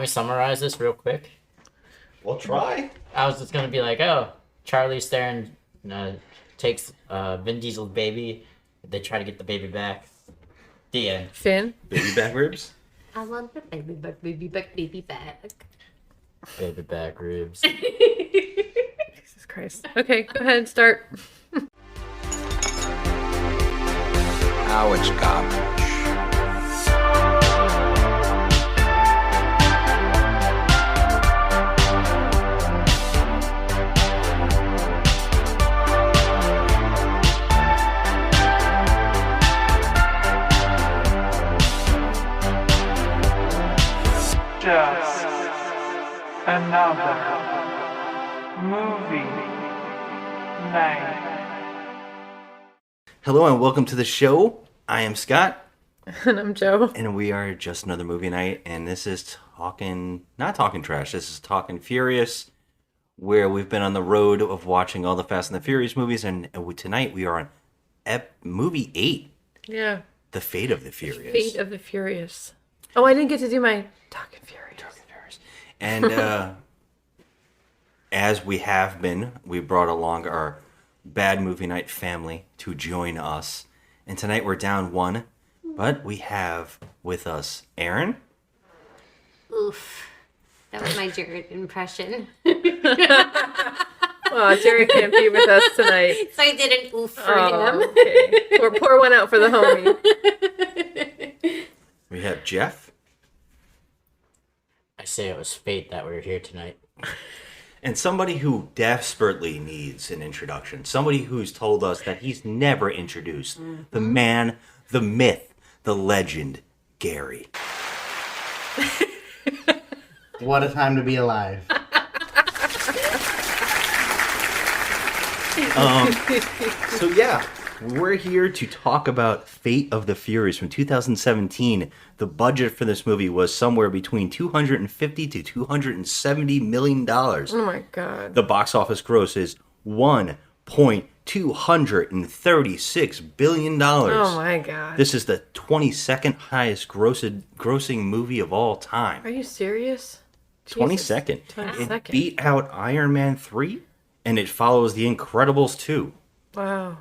Can we summarize this real quick? We'll try. I was just gonna be like, oh, Charlize Theron takes Vin Diesel's baby. They try to get the baby back. The end. Finn? Baby back ribs? I want the baby back, baby back, baby back. Baby back ribs. Jesus Christ. Okay, go ahead and start. Now it's garbage. Just another movie night. Hello and welcome to the show. I am Scott, And I'm Joe. and we are Just Another Movie Night, and this is not talking trash, this is Talking Furious, where we've been on the road of watching all the Fast and the Furious movies, and tonight we are on movie 8, Yeah. The Fate of the Furious. Fate of the Furious. Oh, I didn't get to do my Talking Furious. And as we have been, we brought along our Bad Movie Night family to join us. And tonight we're down one, but we have with us Aaron. Oof. That was my Jared impression. Oh, Jerry can't be with us tonight. So I did an oof for Oh, him. okay. Or pour one out for the homie. We have Jeff. I say it was fate that we were here tonight. And somebody who desperately needs an introduction. Somebody who's told us that he's never introduced. The man, the myth, the legend, Gary. What a time to be alive. So yeah, we're here to talk about Fate of the Furious from 2017. The budget for this movie was somewhere between $250 to $270 million. Oh my god. The box office gross is $1.236 billion. Oh my god. This is the 22nd highest grossing movie of all time. Are you serious? 22nd. 22nd. It beat out Iron Man 3, and it follows The Incredibles 2. Wow.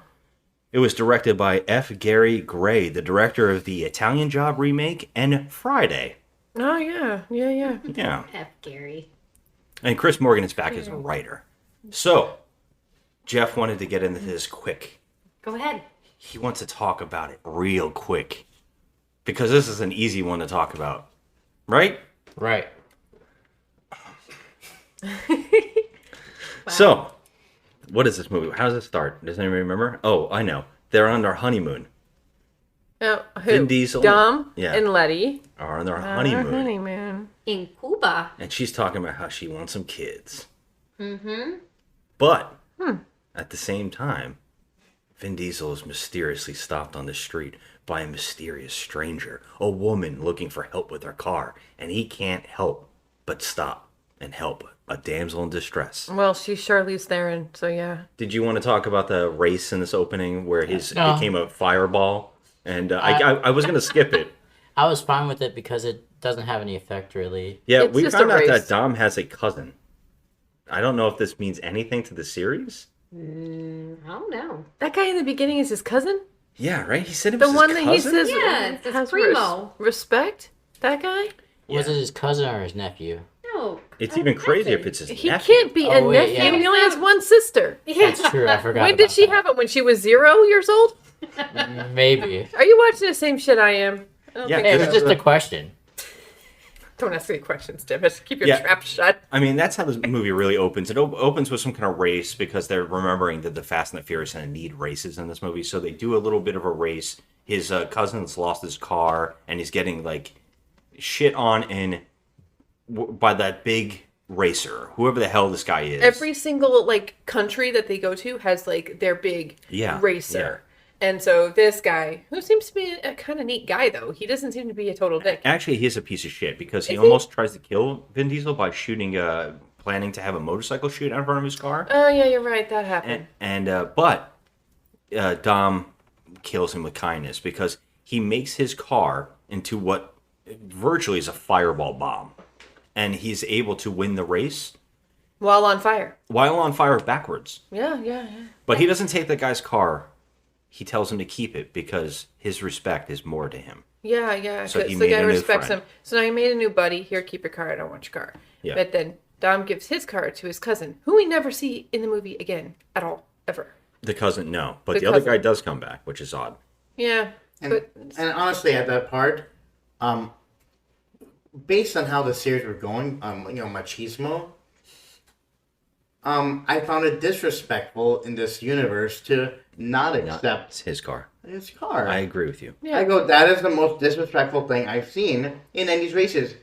It was directed by F. Gary Gray, the director of the Italian Job remake and Friday. Oh yeah. Yeah. Yeah. F. Gary. And Chris Morgan is back as a writer. So, Jeff wanted to get into this quick. Go ahead. He wants to talk about it real quick. Because this is an easy one to talk about. Right? Right. So, what is this movie? How does it start? Does anybody remember? Oh, I know. They're on their honeymoon. Oh, who? Vin Diesel. Dom Yeah. and Letty. Are on their Our honeymoon. honeymoon. In Cuba. And she's talking about how she wants some kids. Mm-hmm. But, at the same time, Vin Diesel is mysteriously stopped on the street by a mysterious stranger, a woman looking for help with her car, and he can't help but stop and help a damsel in distress. Well, she's Charlize Theron, so yeah. Did you want to talk about the race in this opening where his No. became a fireball? And I was going to skip it. I was fine with it because it doesn't have any effect really. Yeah, It's we just found a out race. that Dom has a cousin. I don't know if this means anything to the series. I don't know. That guy in the beginning is his cousin? Yeah, right? He said it was The one his that cousin? he says Yeah, it's his has primo. respect? That guy? Was it his cousin or his nephew? No. It's even crazier if it's his He nephew. can't be a Oh, wait, nephew. yeah. He only has one sister. That's true. I forgot. When did about she that. have it? When she was 0 years old? Maybe. Are you watching the same shit I am? I don't Yeah, think It so. was just a question. Don't ask any questions, damn it. Keep your Yeah. trap shut. I mean, that's how this movie really opens. It opens with some kind of race because they're remembering that the Fast and the Furious kind of need races in this movie. So they do a little bit of a race. His cousin's lost his car, and he's getting, like, shit on by that big racer, whoever the hell this guy is. Every single like country that they go to has like their big Yeah, racer. And so this guy, who seems to be a kind of neat guy though, he doesn't seem to be a total dick. Actually, he's a piece of shit because he Is he? almost tries to kill Vin Diesel by shooting planning to have a motorcycle shoot out in front of his car. Oh yeah, you're right. That happened. But Dom kills him with kindness because he makes his car into what virtually is a fireball bomb. and he's able to win the race While on fire. while on fire backwards. Yeah. But he doesn't take the guy's car. He tells him to keep it because his respect is more to him. Yeah. So Because he the made guy a new respects friend. him. So now he made a new buddy. Here, keep your car. I don't want your car. Yeah. But then Dom gives his car to his cousin, who we never see in the movie again at all, ever. The cousin, no. But The the other cousin. guy does come back, which is odd. Yeah. And honestly, at that part, based on how the series were going, machismo, I found it disrespectful in this universe to not accept It's his car. his car. I agree with you. Yeah. I go, that is the most disrespectful thing I've seen in any races.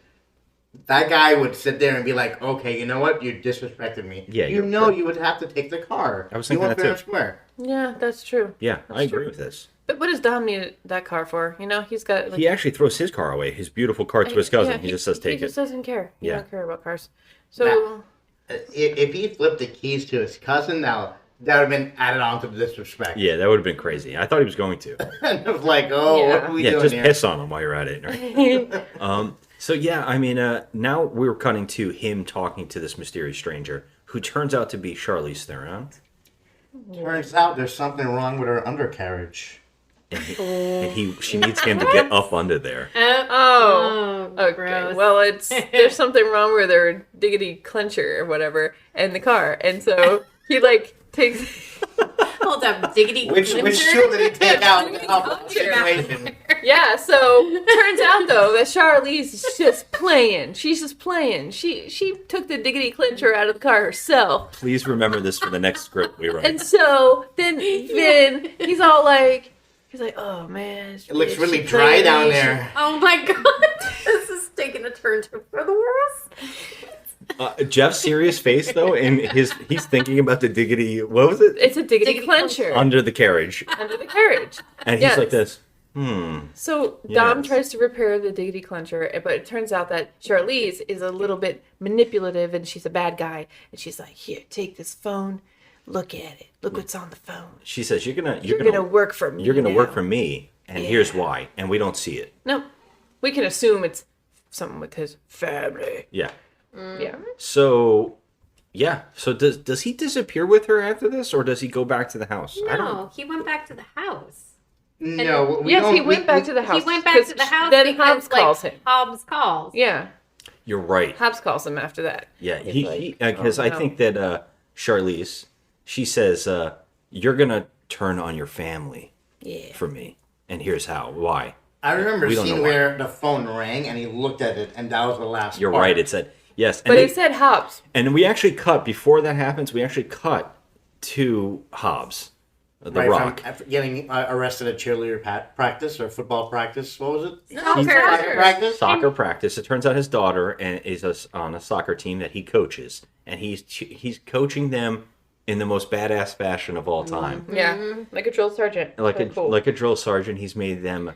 That guy would sit there and be like, okay, you know what? You disrespected me. Yeah, You you're know correct. you would have to take the car. I was You thinking want that fair too. and square. Yeah, that's true. Yeah, I agree with this. But what does Dom need that car for? You know, he's got... Like, He actually throws his car away, his beautiful car, to his cousin. yeah, he just says, take He just it. doesn't care. He Yeah. don't care about cars. So... If he flipped the keys to his cousin, now that would have been added on to the disrespect. Yeah, that would have been crazy. I thought he was going to. And it was like, oh, Yeah. what are we Yeah, doing just here? piss on him while you're at it. Right? So yeah, I mean, now we're cutting to him talking to this mysterious stranger who turns out to be Charlize Theron. Turns out there's something wrong with her undercarriage. And she needs him to get up under there. Oh, okay. gross. Well, there's something wrong with her diggity clencher or whatever in the car, and so he like takes. Hold up, diggity. Which shoe did he take out in the Clencher. situation? Yeah. So turns out though that Charlize is just playing. She's just playing. She took the diggity clencher out of the car herself, Please remember this for the next script we and write. so then Vin he's all like. He's like, oh man, It looks she really played dry me. down there. Oh my god, this is taking a turn for the worse. Jeff's serious face though, and he's thinking about the diggity. What was it? It's a diggity, Diggity clencher Under the carriage, under the carriage. and he's Yes. like this. So Dom Yes. tries to repair the diggity clencher, but it turns out that Charlize is a little bit manipulative and she's a bad guy. And she's like, "Here, take this phone. Look at it. Look what's on the phone. She says, "You're gonna work for me. You're gonna now." work for me, and here's why." And we don't see it. No, we can assume it's something with his family. Yeah. Yeah. So, yeah. So does he disappear with her after this, or does he go back to the house? I don't. No, he went back to the house. No, we Yes, don't. he went back to the house. He went back 'cause to the house Then because Hobbs calls him. Hobbs calls. Yeah, You're right. Hobbs calls him after that. Yeah. He's He like, because "Oh, I no." think that Charlize, she says, "You're gonna turn on your family Yeah. for me, and here's how. Why?" I remember We don't seeing know why. where the phone rang and he looked at it, and that was the last. You're part. right. It said yes, and But they- he said Hobbs. and we actually cut before that happens. We actually cut to Hobbs, the Right, Rock. from after getting arrested at cheerleader practice or football practice. What was it? Soccer. Soccer practice. Soccer practice. It turns out his daughter is on a soccer team that he coaches, and he's coaching them in the most badass fashion of all time. Yeah, like a drill sergeant. Like Very a cool. like a drill sergeant, he's made them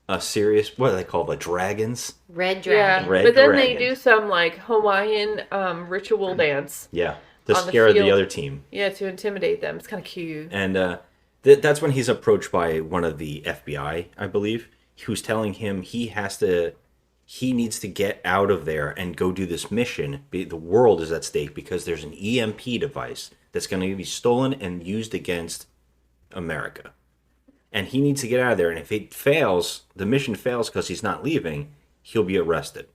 a serious, what do they call the dragons? Red Yeah, dragon. Red but then dragon. they do some like Hawaiian ritual dance. Yeah, to On the scare the field. other team. Yeah, to intimidate them. It's kind of cute. And that's when he's approached by one of the FBI, I believe, who's telling him he needs to get out of there and go do this mission. The world is at stake because there's an EMP device that's going to be stolen and used against America. And he needs to get out of there. And if it fails, the mission fails because he's not leaving, he'll be arrested.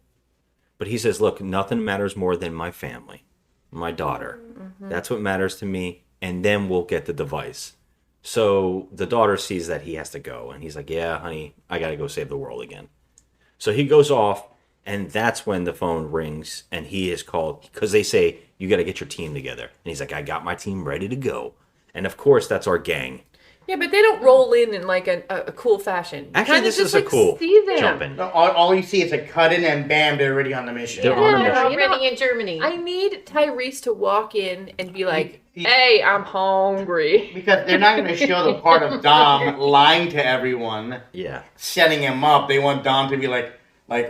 But he says, look, nothing matters more than my family, my daughter. That's what matters to me. And then we'll get the device. So the daughter sees that he has to go. And he's like, yeah, honey, I got to go save the world again. So he goes off. And that's when the phone rings. And he is called because they say, you got to get your team together. And he's like, I got my team ready to go. And of course, that's our gang. Yeah, but they don't roll in like a cool fashion. You Actually, kinda this just, is a like, cool see them. jumping. No, all you see is a cut in and bam, they're already on the mission. They're on a They're mission. You know, already in Germany. I need Tyrese to walk in and be like, "Hey, I'm hungry." Because they're not going to show the part of Dom lying to everyone, Yeah. setting him up. They want Dom to be like,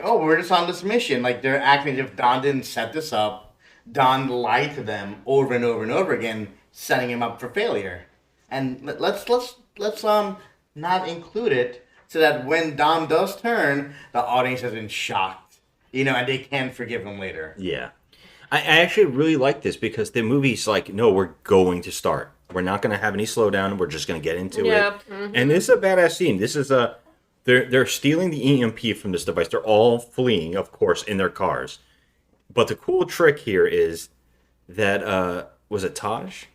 oh, we're just on this mission. Like they're acting as if Don didn't set this up. Don lied to them over and over and over again, setting him up for failure. And let's not include it so that when Dom does turn, the audience is in shock and they can forgive him later. Yeah. I actually really like this because the movie's like, no, we're going to start. We're not going to have any slowdown. We're just going to get into it. And this is a badass scene. This is they're stealing the EMP from this device. They're all fleeing, of course, in their cars. But the cool trick here is that, was it Taj?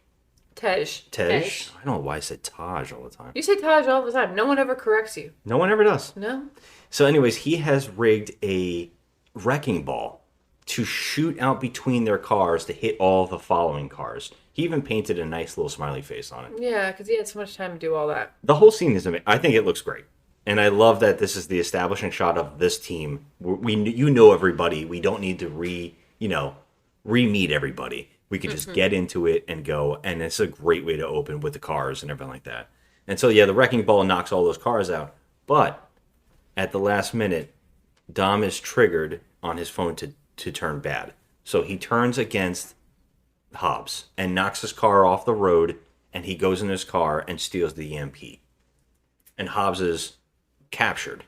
Tej. I don't know why I said Taj all the time. You say Taj all the time. No one ever corrects you. No one ever does. No? So anyways, he has rigged a wrecking ball to shoot out between their cars to hit all the following cars. He even painted a nice little smiley face on it. Yeah, because he had so much time to do all that. The whole scene is amazing. I think it looks great. And I love that this is the establishing shot of this team. You know everybody. We don't need to re-meet everybody. We could just get into it and go. And it's a great way to open with the cars and everything like that. And so, yeah, the wrecking ball knocks all those cars out. But at the last minute, Dom is triggered on his phone to turn bad. So he turns against Hobbs and knocks his car off the road, and he goes in his car and steals the EMP. And Hobbs is captured.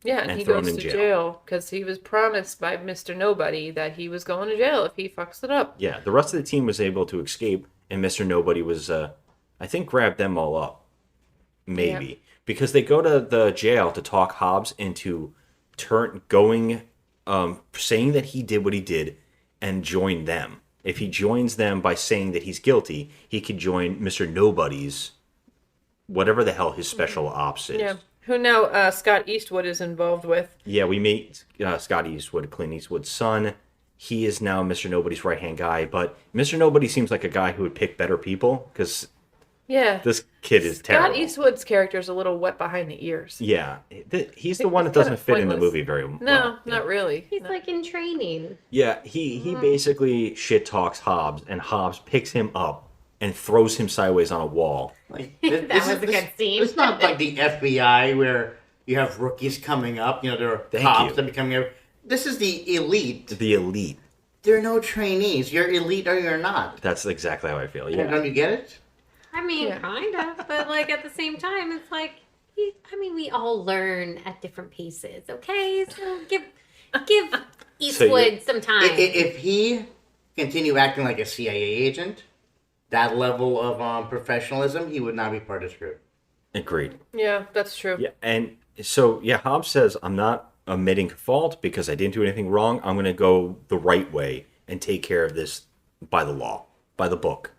Yeah, and he thrown goes in to jail. jail because he was promised by Mr. Nobody that he was going to jail if he fucks it up. Yeah, the rest of the team was able to escape, and Mr. Nobody was, I think, grabbed them all up. Maybe. Yeah. Because they go to the jail to talk Hobbs into saying that he did what he did and join them. If he joins them by saying that he's guilty, he could join Mr. Nobody's, whatever the hell his special ops is. Yeah. Who now Scott Eastwood is involved with. Yeah, we meet Scott Eastwood, Clint Eastwood's son. He is now Mr. Nobody's right-hand guy, but Mr. Nobody seems like a guy who would pick better people, because Yeah. this kid is terrible. Scott Eastwood's character is a little wet behind the ears. Yeah, he's the one that doesn't fit in the pointless. movie very well. No, Yeah. not really. He's No. like in training. Yeah, he basically shit talks Hobbs, and Hobbs picks him up and throws him sideways on a wall. Like, That was a good scene. It's not like the FBI where you have rookies coming up. There are Thank cops you. that becoming up. This is the elite. The elite. There are no trainees. You're elite or you're not. That's exactly how I feel. Yeah. Don't you get it? I mean, Yeah. kind of, but like at the same time, it's like, we all learn at different paces, okay? So give Eastwood some time. If he continue acting like a CIA agent, that level of professionalism, he would not be part of this group. Agreed. Yeah, that's true. Yeah, and so Hobbs says, "I'm not admitting fault because I didn't do anything wrong. I'm going to go the right way and take care of this by the law, by the book."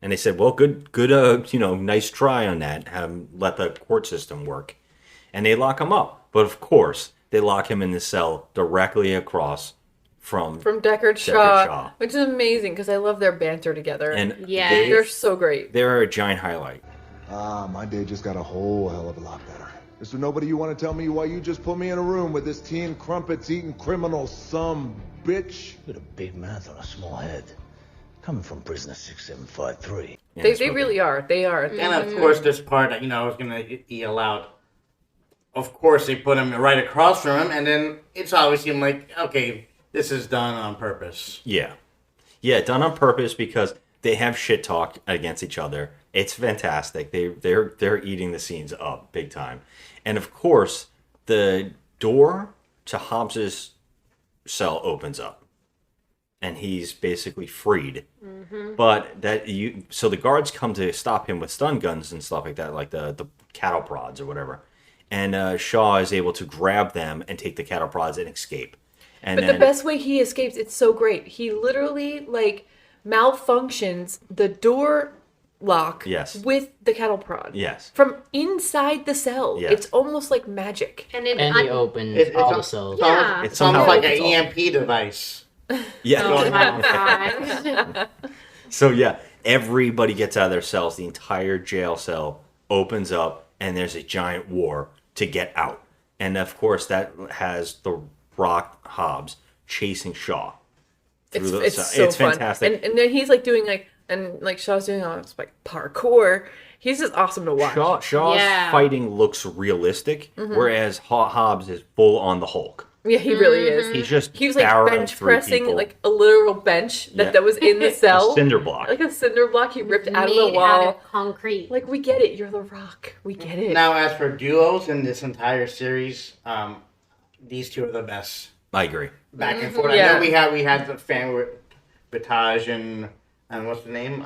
And they said, "Well, good, nice try on that. Let the court system work." And they lock him up, but of course they lock him in the cell directly across from Deckard Shaw. Shaw, which is amazing because I love their banter together. and Yeah. they're so great. they're a giant highlight. My day just got a whole hell of a lot better. Mr. Nobody, you want to tell me why you just put me in a room with this tea and crumpets eating criminal some bitch? With a big mouth on a small head. Coming from prisoner 6753. They really are. They are. And of course, this part that I was gonna yell out. Of course, they put him right across from him, and then it's obviously like, okay, this is done on purpose. Yeah, done on purpose because they have shit talk against each other. It's fantastic. They're eating the scenes up big time, and of course the door to Hobbs's cell opens up, and he's basically freed. But so the guards come to stop him with stun guns and stuff like that, like the cattle prods or whatever, and Shaw is able to grab them and take the cattle prods and escape. And But the best way he escapes, it's so great. He literally malfunctions the door lock Yes. with the cattle prod. Yes. From inside the cell. Yes. It's almost like magic. and And he opens It's all a- the cells. Yeah. It's almost somehow- like an EMP device. Yeah. Oh my gosh. So yeah, everybody gets out of their cells. The entire jail cell opens up, and there's a giant war to get out. And of course, that has the Rock Hobbs chasing Shaw. It's through the so cell. It's fun. fantastic. And then he's doing Shaw's doing all this parkour. He's just awesome to watch. Shaw's Yeah. fighting looks realistic, whereas Hobbs is full on the Hulk. Yeah, he really is. He's just He was barreling bench through pressing people. a literal bench Yeah. that was in the cell. A cinder block. Like a cinder block he ripped out of the Made out wall. of concrete. We get it. You're the Rock. We get it. Now, as for duos in this entire series, these two are the best. I agree. back and forth. Yeah. I know we had the fan with Bataj and what's the name?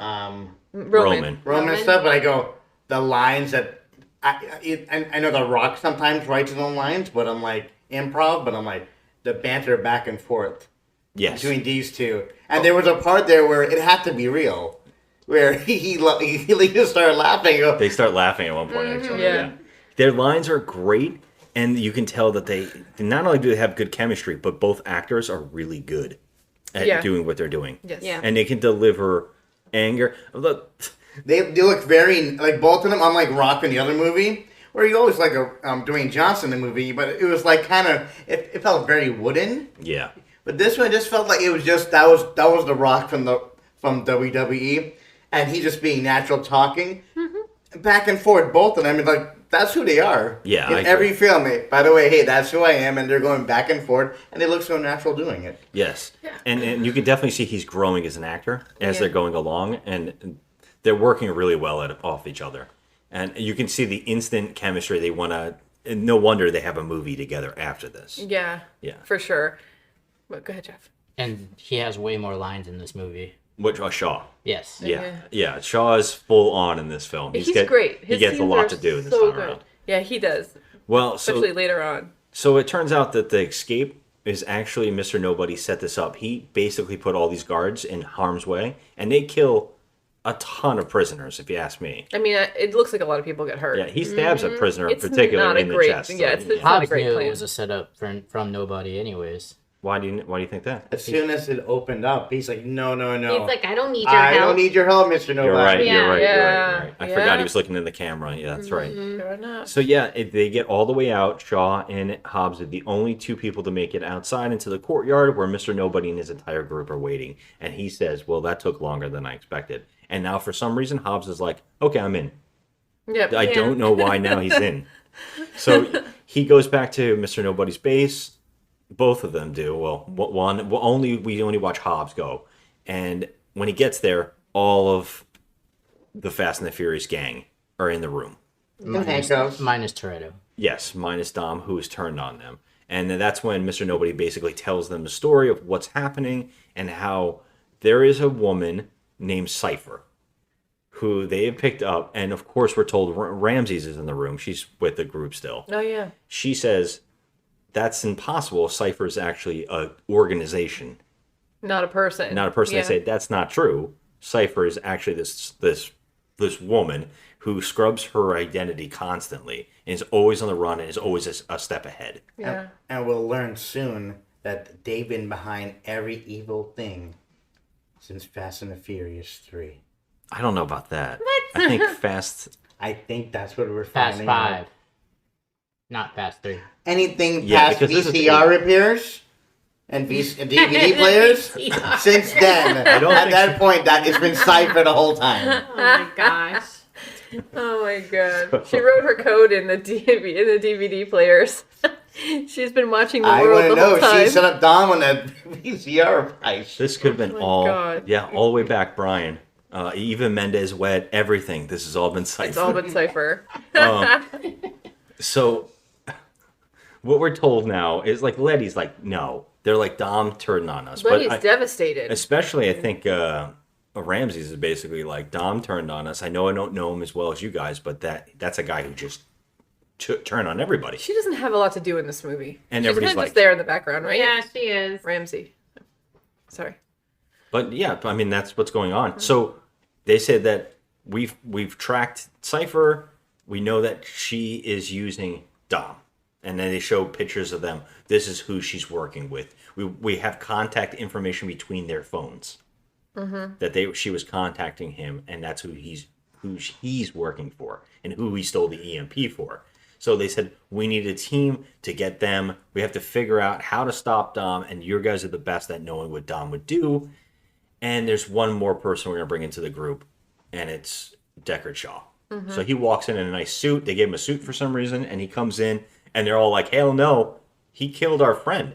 Roman. Roman and stuff, but I go the lines that I know The Rock sometimes writes his own lines, but I'm like improv, but I'm like the banter back and forth Yes. between these two, and there was a part there where it had to be real, where he just started laughing. And go, They start laughing at one point. Actually. Yeah. Their lines are great, and you can tell that they not only do they have good chemistry, but both actors are really good at doing what they're doing. Yes. Yeah. And they can deliver anger. Look, they look very like both of them. Unlike Rock in the other movie, where he always like a Dwayne Johnson in the movie, but it was like kind of it felt very wooden. yeah. But this one just felt like it was just that was The Rock from WWE, and he just being natural talking, back and forth, both of them. Like that's who they are. Yeah, I in every film. By the way, hey, that's who I am, and they're going back and forth, and they look so natural doing it. Yes. And you can definitely see he's growing as an actor as Yeah. they're going along, and they're working really well off each other. And you can see the instant chemistry they want to. And no wonder they have a movie together after this. Yeah. Yeah. For sure. But go ahead, Jeff. And he has way more lines in this movie. Which Shaw. Yes. Yeah. Shaw is full on in this film. He's great. He gets a lot to do this time around. Yeah, he does. Well, Especially later on. So it turns out that the escape is actually Mr. Nobody set this up. He basically put all these guards in harm's way, and they kill a ton of prisoners, if you ask me. I mean, it looks like a lot of people get hurt. Yeah, he stabs a prisoner, It's particularly not a in the great- chest. yeah, it's not a Hobbs great knew plan. it was a setup from nobody, anyways. Why do you think that? As soon as it opened up, he's like, no. He's like, I don't need your I help. don't need your help, Mr. Nobody. You're right. Yeah. You're right. Yeah. I Yeah. forgot he was looking in the camera. Yeah, that's right. Fair enough. So yeah, they get all the way out. Shaw and Hobbs are the only two people to make it outside into the courtyard where Mr. Nobody and his entire group are waiting. And he says, well, that took longer than I expected. And now for some reason, Hobbs is like, okay, I'm in. Yep. I don't know why now he's in. So he goes back to Mr. Nobody's base. Both of them do. Well, we only watch Hobbs go. And when he gets there, all of the Fast and the Furious gang are in the room. Handcuffs. Minus Toretto. Yes, minus Dom, who has turned on them. And then that's when Mr. Nobody basically tells them the story of what's happening and how there is a woman named Cypher who they have picked up. And of course, we're told Ramses is in the room. She's with the group still. Oh, yeah. She says, that's impossible. Cypher is actually an organization, Not a person. not a person. Yeah. I say, that's not true. Cypher is actually this woman who scrubs her identity constantly and is always on the run and is always a step ahead. Yeah. And we'll learn soon that they've been behind every evil thing since Fast and the Furious 3. I don't know about that. I think Fast... I think that's what we're Fast finding 5. out. Not Fast 3. Anything Yeah, past because this is VCR eight. repairs and DVD players, since then, at that point, that it's been Cypher the whole time. Oh my gosh. Oh, my God. She wrote her code in the DVD players. She's been watching the I world want to the whole know. time. She set up Dom on that VCR price. This could have been Oh my God. all the way back, Brian. Even Mendez Wet, everything. This has all been Cypher. It's all been Cypher. So, what we're told now is like Letty's like, no. They're like, Dom turned on us. But he's I- devastated. Especially, I think Ramses is basically like, Dom turned on us. I know I don't know him as well as you guys, but that's a guy who just turned on everybody. She doesn't have a lot to do in this movie. And She's everybody's kind of like- just there in the background, right? Yeah, she is. Ramsey. Sorry. But yeah, I mean that's what's going on. So they said that we've tracked Cypher. We know that she is using Dom, and then they show pictures of them. This is who she's working with. We have contact information between their phones. That she was contacting him, and that's who he's working for, and who he stole the EMP for. So they said, we need a team to get them. We have to figure out how to stop Dom, and you guys are the best at knowing what Dom would do. And there's one more person we're going to bring into the group, and it's Deckard Shaw. So he walks in a nice suit. They gave him a suit for some reason, and he comes in, and they're all like, hell no, he killed our friend.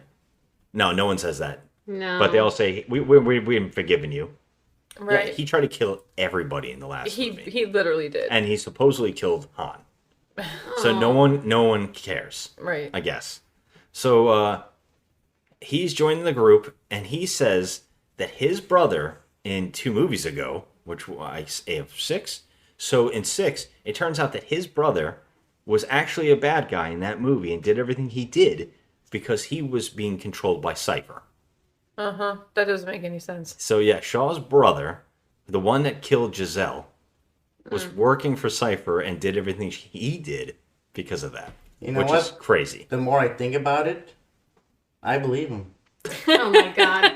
No one says that. No. But they all say, we've forgiven you. Right. Yeah, he tried to kill everybody in the last movie. He literally did. And he supposedly killed Han. So no one cares, Right. I guess. So he's joining the group, and he says that his brother in 2 movies ago, which I have 6. So in 6, it turns out that his brother was actually a bad guy in that movie and did everything he did because he was being controlled by Cypher. That doesn't make any sense. So yeah, Shaw's brother, the one that killed Giselle, was working for Cypher and did everything he did because of that. You know which what? is crazy. The more I think about it, I believe him. Oh my god.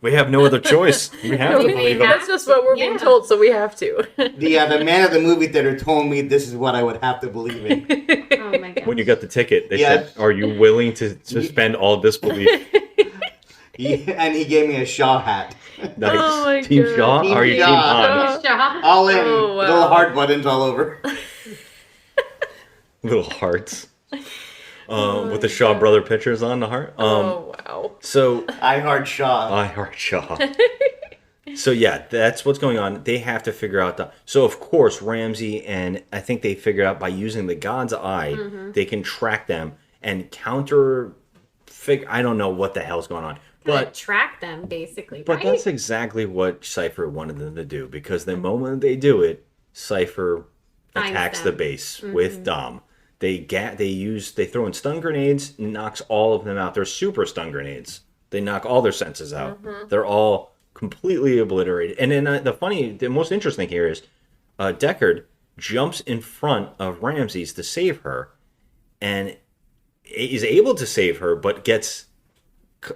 We have no other choice. We have to believe him. That's just what we're being told, so we have to. The man at the movie theater told me this is what I would have to believe in. Oh my god. When you got the ticket, they Yes. said, "Are you willing to suspend all disbelief?" And he gave me a Shaw hat. Nice. Oh my Team God. Shaw? Team Are you Team Shaw. Han? Shaw. All in. Oh, wow. Little heart buttons all over. Little hearts. With the Shaw brother pictures on the heart. Oh wow. So I heart Shaw. I heart Shaw. So yeah, that's what's going on. They have to figure out the. So of course Ramsey and I think they figured out by using the God's Eye, they can track them and counter. I don't know what the hell's going on, but track them basically, but right? that's exactly what Cypher wanted them to do because the moment they do it, Cypher Finds attacks them. the base with Dom. They throw in stun grenades, knocks all of them out. They're super stun grenades. They knock all their senses out. They're all completely obliterated. And then the most interesting here is Deckard jumps in front of Ramses to save her, and is able to save her, but gets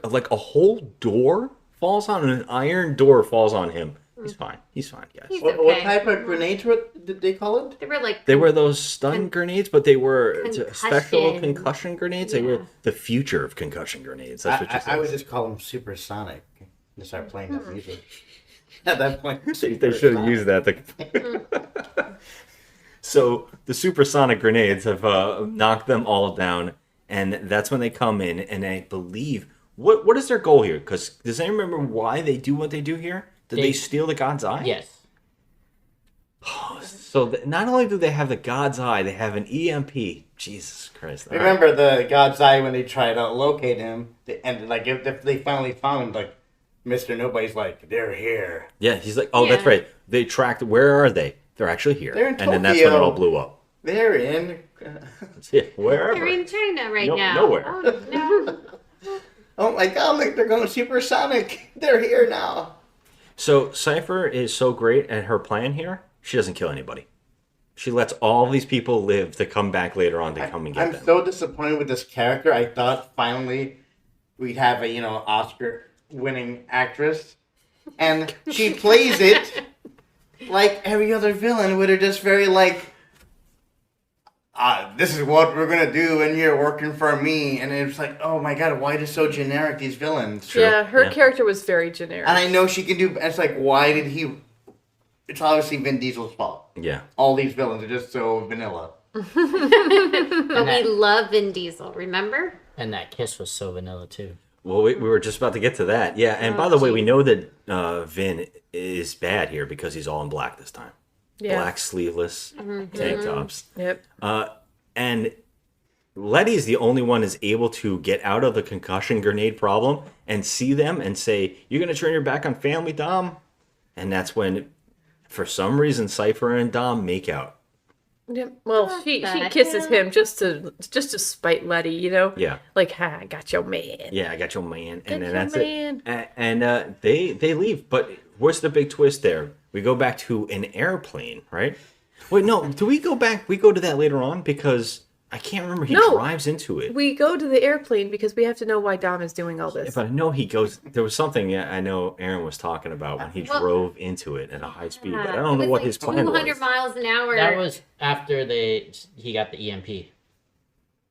like a whole door falls on an iron door falls on him. He's fine. He's fine, guys. He's What okay. type of grenades did they call it? They were like They were those stun grenades, but they were special Concussion. concussion grenades. They were the future of concussion grenades. That's what you said. I would just call them supersonic. And start playing that music. At that point, They should have used that. So the supersonic grenades have knocked them all down, and that's when they come in. And I believe what is their goal here? Because does anyone remember why they do what they do here? Did they steal the God's Eye? Yes. So not only do they have the God's Eye, they have an EMP. Jesus Christ! All right. Remember the God's Eye when they try to locate him, and like if they finally found him, like Mr. Nobody's like, they're here. Yeah, he's like, oh, that's Yeah. right. They tracked. Where are they? They're actually here. They're in and then that's when it Tokyo. all blew up. They're in. Yeah, wherever. they're in China right Nope, now. nowhere. Oh no. Oh my God! Look, they're going supersonic. They're here now. So Cypher is so great at her plan here. She doesn't kill anybody. She lets all these people live to come back later on to come and get I'm them. so disappointed with this character. I thought finally we'd have a Oscar-winning actress, and she plays it like every other villain, with her just very like, this is what we're gonna do, and you're working for me, and it's like, oh my God, why are they so generic, these villains? True. Yeah, her Yeah. character was very generic. And I know she can do. It's like, why did he? It's obviously Vin Diesel's fault. Yeah. All these villains are just so vanilla. But we love Vin Diesel, remember? And that kiss was so vanilla too. Well, we were just about to get to that. Yeah, and by the way, we know that Vin is bad here because he's all in black this time. Yeah. Black sleeveless tank tops. Yep. And Letty's the only one is able to get out of the concussion grenade problem and see them and say, "You're going to turn your back on family, Dom?" And that's when, for some reason, Cypher and Dom make out. Yep. Well, she the kisses hell? him just to spite Letty, you know? Yeah. Like, ha, I got your man. Yeah, I got your man. Got And then your that's man. it. And they leave. But what's the big twist there? We go back to an airplane, right? Wait, no. Do we go back? We go to that later on because I can't remember. He No. drives into it. We go to the airplane because we have to know why Dom is doing all this. But I know he goes. There was something I know Aaron was talking about when he Well- drove into it at a high speed. But I It don't know was what like his plan 200 was. miles an hour. That was after he got the EMP.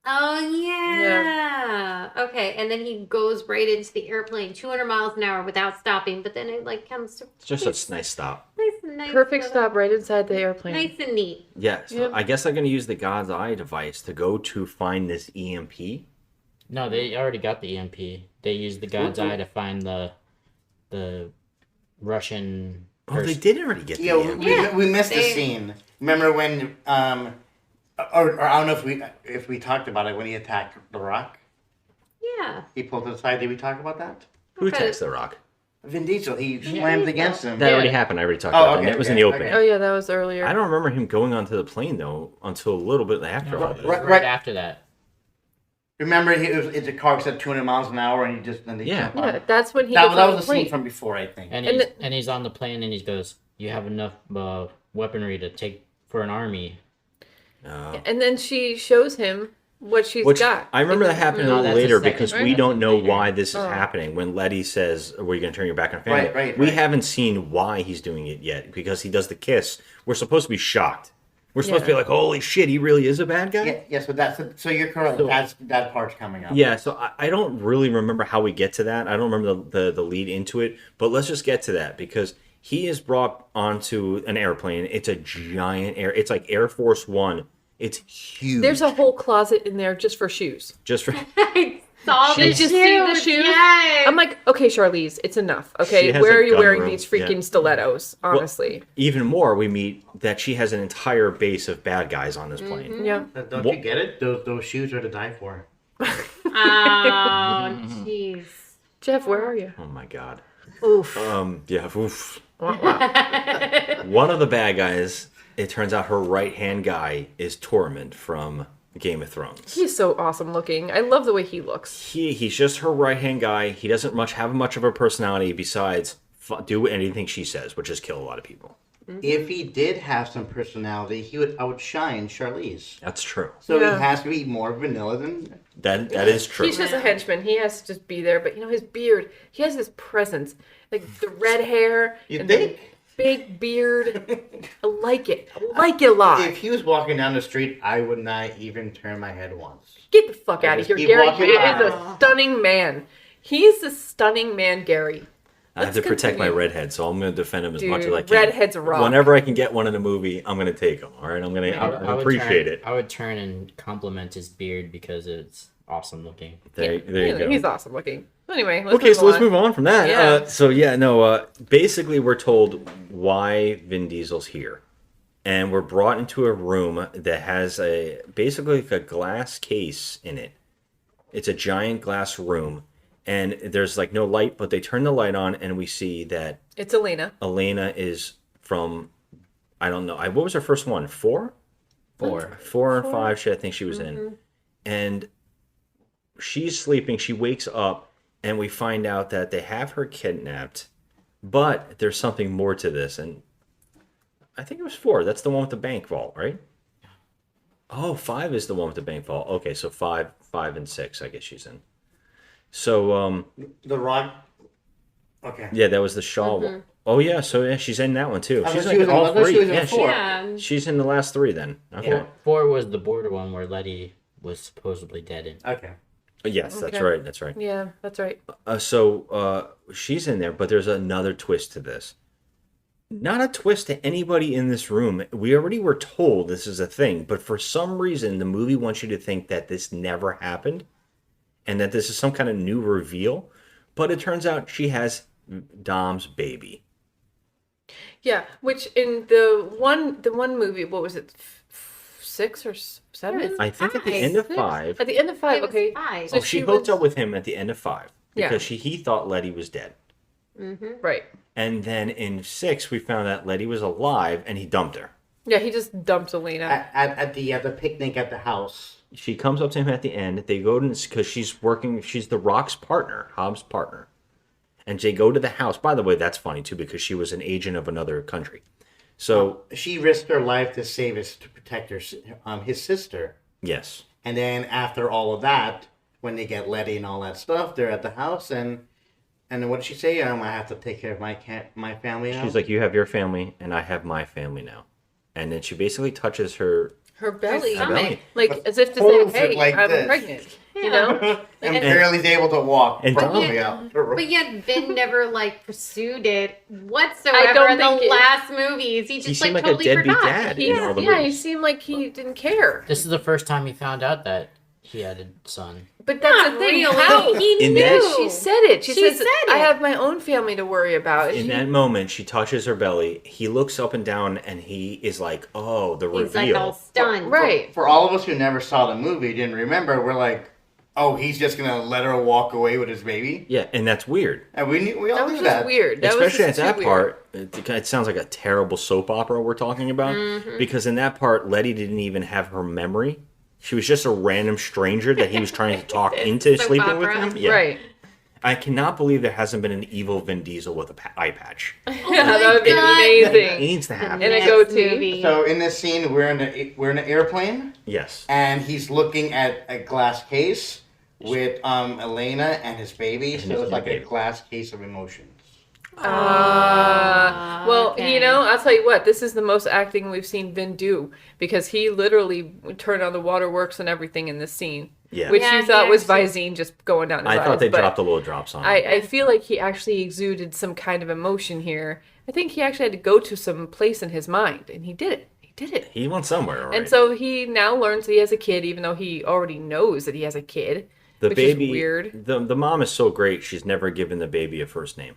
Oh yeah. Okay, and then he goes right into the airplane, 200 miles an hour without stopping. But then it like comes to It's just a nice stop. nice, Perfect little- stop right inside the airplane. nice and neat. Yeah. So Yep. I guess they're going to use the God's Eye device to go to find this EMP. No, they already got the EMP. They used the God's Eye to find the Russian. Oh, they person. did already get the Yeah, EMP. we missed the they- scene. Remember when or I don't know if we talked about it when he attacked the Rock. Yeah. He pulled to the side. Did we talk about that? Who attacks The Rock? Vin Diesel. He slams against him. That already happened. I already talked about that. And it was in the opening. Oh yeah, that was earlier. I don't remember him going onto the plane though until a little bit after all this. Right after that. Remember, it's a car that's at 200 miles an hour, and he just then they Yeah. jump on. Yeah, that's when he That, gets that on was the the scene plane. from before, I think. And he's on the plane and he goes, "You have enough weaponry to take for an army." And then she shows him what she's Which got. I remember that happening a No, little that's later the second, because right? we That's don't know later. why this is happening. When Letty says, "Are you going to turn your back on family?" Right, We right. haven't seen why he's doing it yet because he does the kiss. We're supposed to be shocked. We're supposed to be like, "Holy shit, he really is a bad guy." Yeah, so you're correct. That part's coming up. Yeah, so I don't really remember how we get to that. I don't remember the lead into it, but let's just get to that because he is brought onto an airplane. It's a giant it's like Air Force One. It's huge. There's a whole closet in there just for shoes. just for I saw the Did you see the shoes. shoes? Yes. I'm like, okay, Charlize, it's enough. She Okay, has where a are you gun wearing room, these freaking yeah. stilettos? Honestly, even more. We meet that she has an entire base of bad guys on this plane. yeah. Don't What- you get it? Those shoes are to die for. Oh, jeez. Jeff, where are you? Oh my god. Oof. Yeah. Oof. One of the bad guys. It turns out her right hand guy is Tormund from Game of Thrones. He's so awesome looking. I love the way he looks. He's just her right hand guy. He doesn't have much of a personality besides do anything she says, which is kill a lot of people. If he did have some personality, he would outshine Charlize. That's true. So Yeah. he has to be more vanilla than. That is true. He's just a henchman. He has to just be there. But his beard, he has this presence. Like the red hair. You and think? the big beard. I like it. I like it a lot. If he was walking down the street, I would not even turn my head once. Get the fuck out of just here. keep Gary walking is by. a stunning man. He's a stunning man, Gary. I have to Let's protect my continue. redhead, so I'm going to defend him as much as Dude, I can. redhead's a rock. Whenever I can get one in a movie, I'm going to take him. All right, I would appreciate turn, it. I would turn and compliment his beard because it's awesome looking. There you go. He's awesome looking. Anyway, let's Okay, so let's move on. on from that. Yeah. Basically, we're told why Vin Diesel's here, and we're brought into a room that has basically like a glass case in it. It's a giant glass room, and there's like no light, but they turn the light on, and we see that It's Elena. Elena is from, I don't know, what was her first one? 4 and 5. I think she was in, and she's sleeping. She wakes up, and we find out that they have her kidnapped, but there's something more to this. And I think it was 4. That's the one with the bank vault, right? Oh, 5 is the one with the bank vault. Okay, so 5 and 6, I guess she's in. So, The Rock. Okay. yeah, that was the Shaw one. Oh, yeah, so yeah, she's in that one too. I She's thought like she was in- I all thought she three. was in Yeah, 4. Yeah. she's in the last 3 then. Okay. Yeah. 4 was the border one where Letty was supposedly dead in. Okay. Yes, that's Okay. right. That's right. Yeah, that's right. So she's in there, but there's another twist to this. Not a twist to anybody in this room. We already were told this is a thing, but for some reason, the movie wants you to think that this never happened and that this is some kind of new reveal. But it turns out she has Dom's baby. Yeah, which in the one movie, what was it, 6 or 7? I think at the 5. end of 5, At the end of 5, It was okay. 5. So she she hooked was- up with him at the end of 5 Yeah. because he thought Letty was dead. Right. And then in 6, we found out Letty was alive and he dumped her. Yeah, he just dumped Elena. At the picnic at the house. She comes up to him at the end. They go to, because she's the Rock's partner, Hobbs' partner. And they go to the house. By the way, that's funny too, because she was an agent of another country. So, She risked her life to protect his sister. yes. And then after all of that, when they get Letty and all that stuff, they're at the house and then what did she say? I have to take care of my family now. She's like, you have your family, and I have my family now. And then she basically touches her. Her belly. Her belly. Like, as if to Holds say, it hey, like I'm this. pregnant. You Yeah. know? and barely able to walk. And probably Dom- out. But yet Vin never pursued it I whatsoever don't in the think it- last movies. He just seemed like a totally deadbeat forgot. dad. He, in all the yeah, he movies. seemed like he didn't care. This is the first time he found out that he had a son. But that's Not the thing. really. How? He In knew. that- She said it. She says, said I it. have my own family to worry about. In She- that moment, she touches her belly. He looks up and down, and he is like, oh, the He's reveal. like all stunned. Right. For all of us who never saw the movie, didn't remember, we're like, oh, he's just gonna let her walk away with his baby. Yeah, and that's weird. And we all That knew was that. just weird. That was Especially at just that too weird. part, it sounds like a terrible soap opera we're talking about. Because in that part, Letty didn't even have her memory. She was just a random stranger that he was trying to talk into Soap sleeping with opera. him. Yeah. Right. I cannot believe there hasn't been an evil Vin Diesel with a eye patch. Yeah, that would be God. It amazing. needs to happen. And a Next goatee. movie. So in this scene, we're in an airplane, Yes. and he's looking at a glass case with Elena and his baby. And So his it's like baby. a glass case of emotions. Well, okay. you know, I'll tell you what, this is the most acting we've seen Vin do because he literally turned on the waterworks and everything in this scene. Yeah. Which Yeah, you thought he was actually- Visine just going down his I eyes. thought they but dropped the little drops on him. I feel like he actually exuded some kind of emotion here. I think he actually had to go to some place in his mind, and he did it. He did it. He went somewhere, all right? And so he now learns that he has a kid, even though he already knows that he has a kid. the which baby, is weird. The mom is so great, she's never given the baby a first name.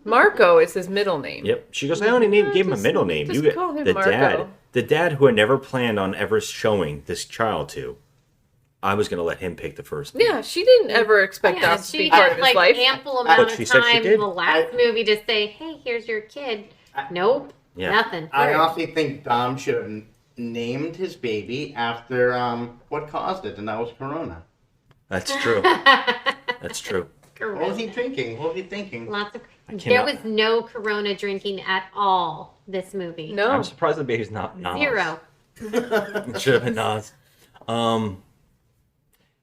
Marco is his middle name. Yep. She goes, I only gave him a middle name. just You call him the Marco. dad who had never planned on ever showing this child to. I was gonna let him pick the first name. Yeah, she didn't ever expect Yeah, that to she be part had of his like life. ample amount she of said she time did. in the last movie to say, "Hey, here's your kid." Nope, Yeah. nothing. I Right. honestly think Dom should have named his baby after what caused it, and that was Corona. That's true. That's true. What was he drinking? What was he thinking? Lots of. cannot- There was no Corona drinking at all this movie. No. I'm surprised the baby's not Nas. Zero. It should have been Nas.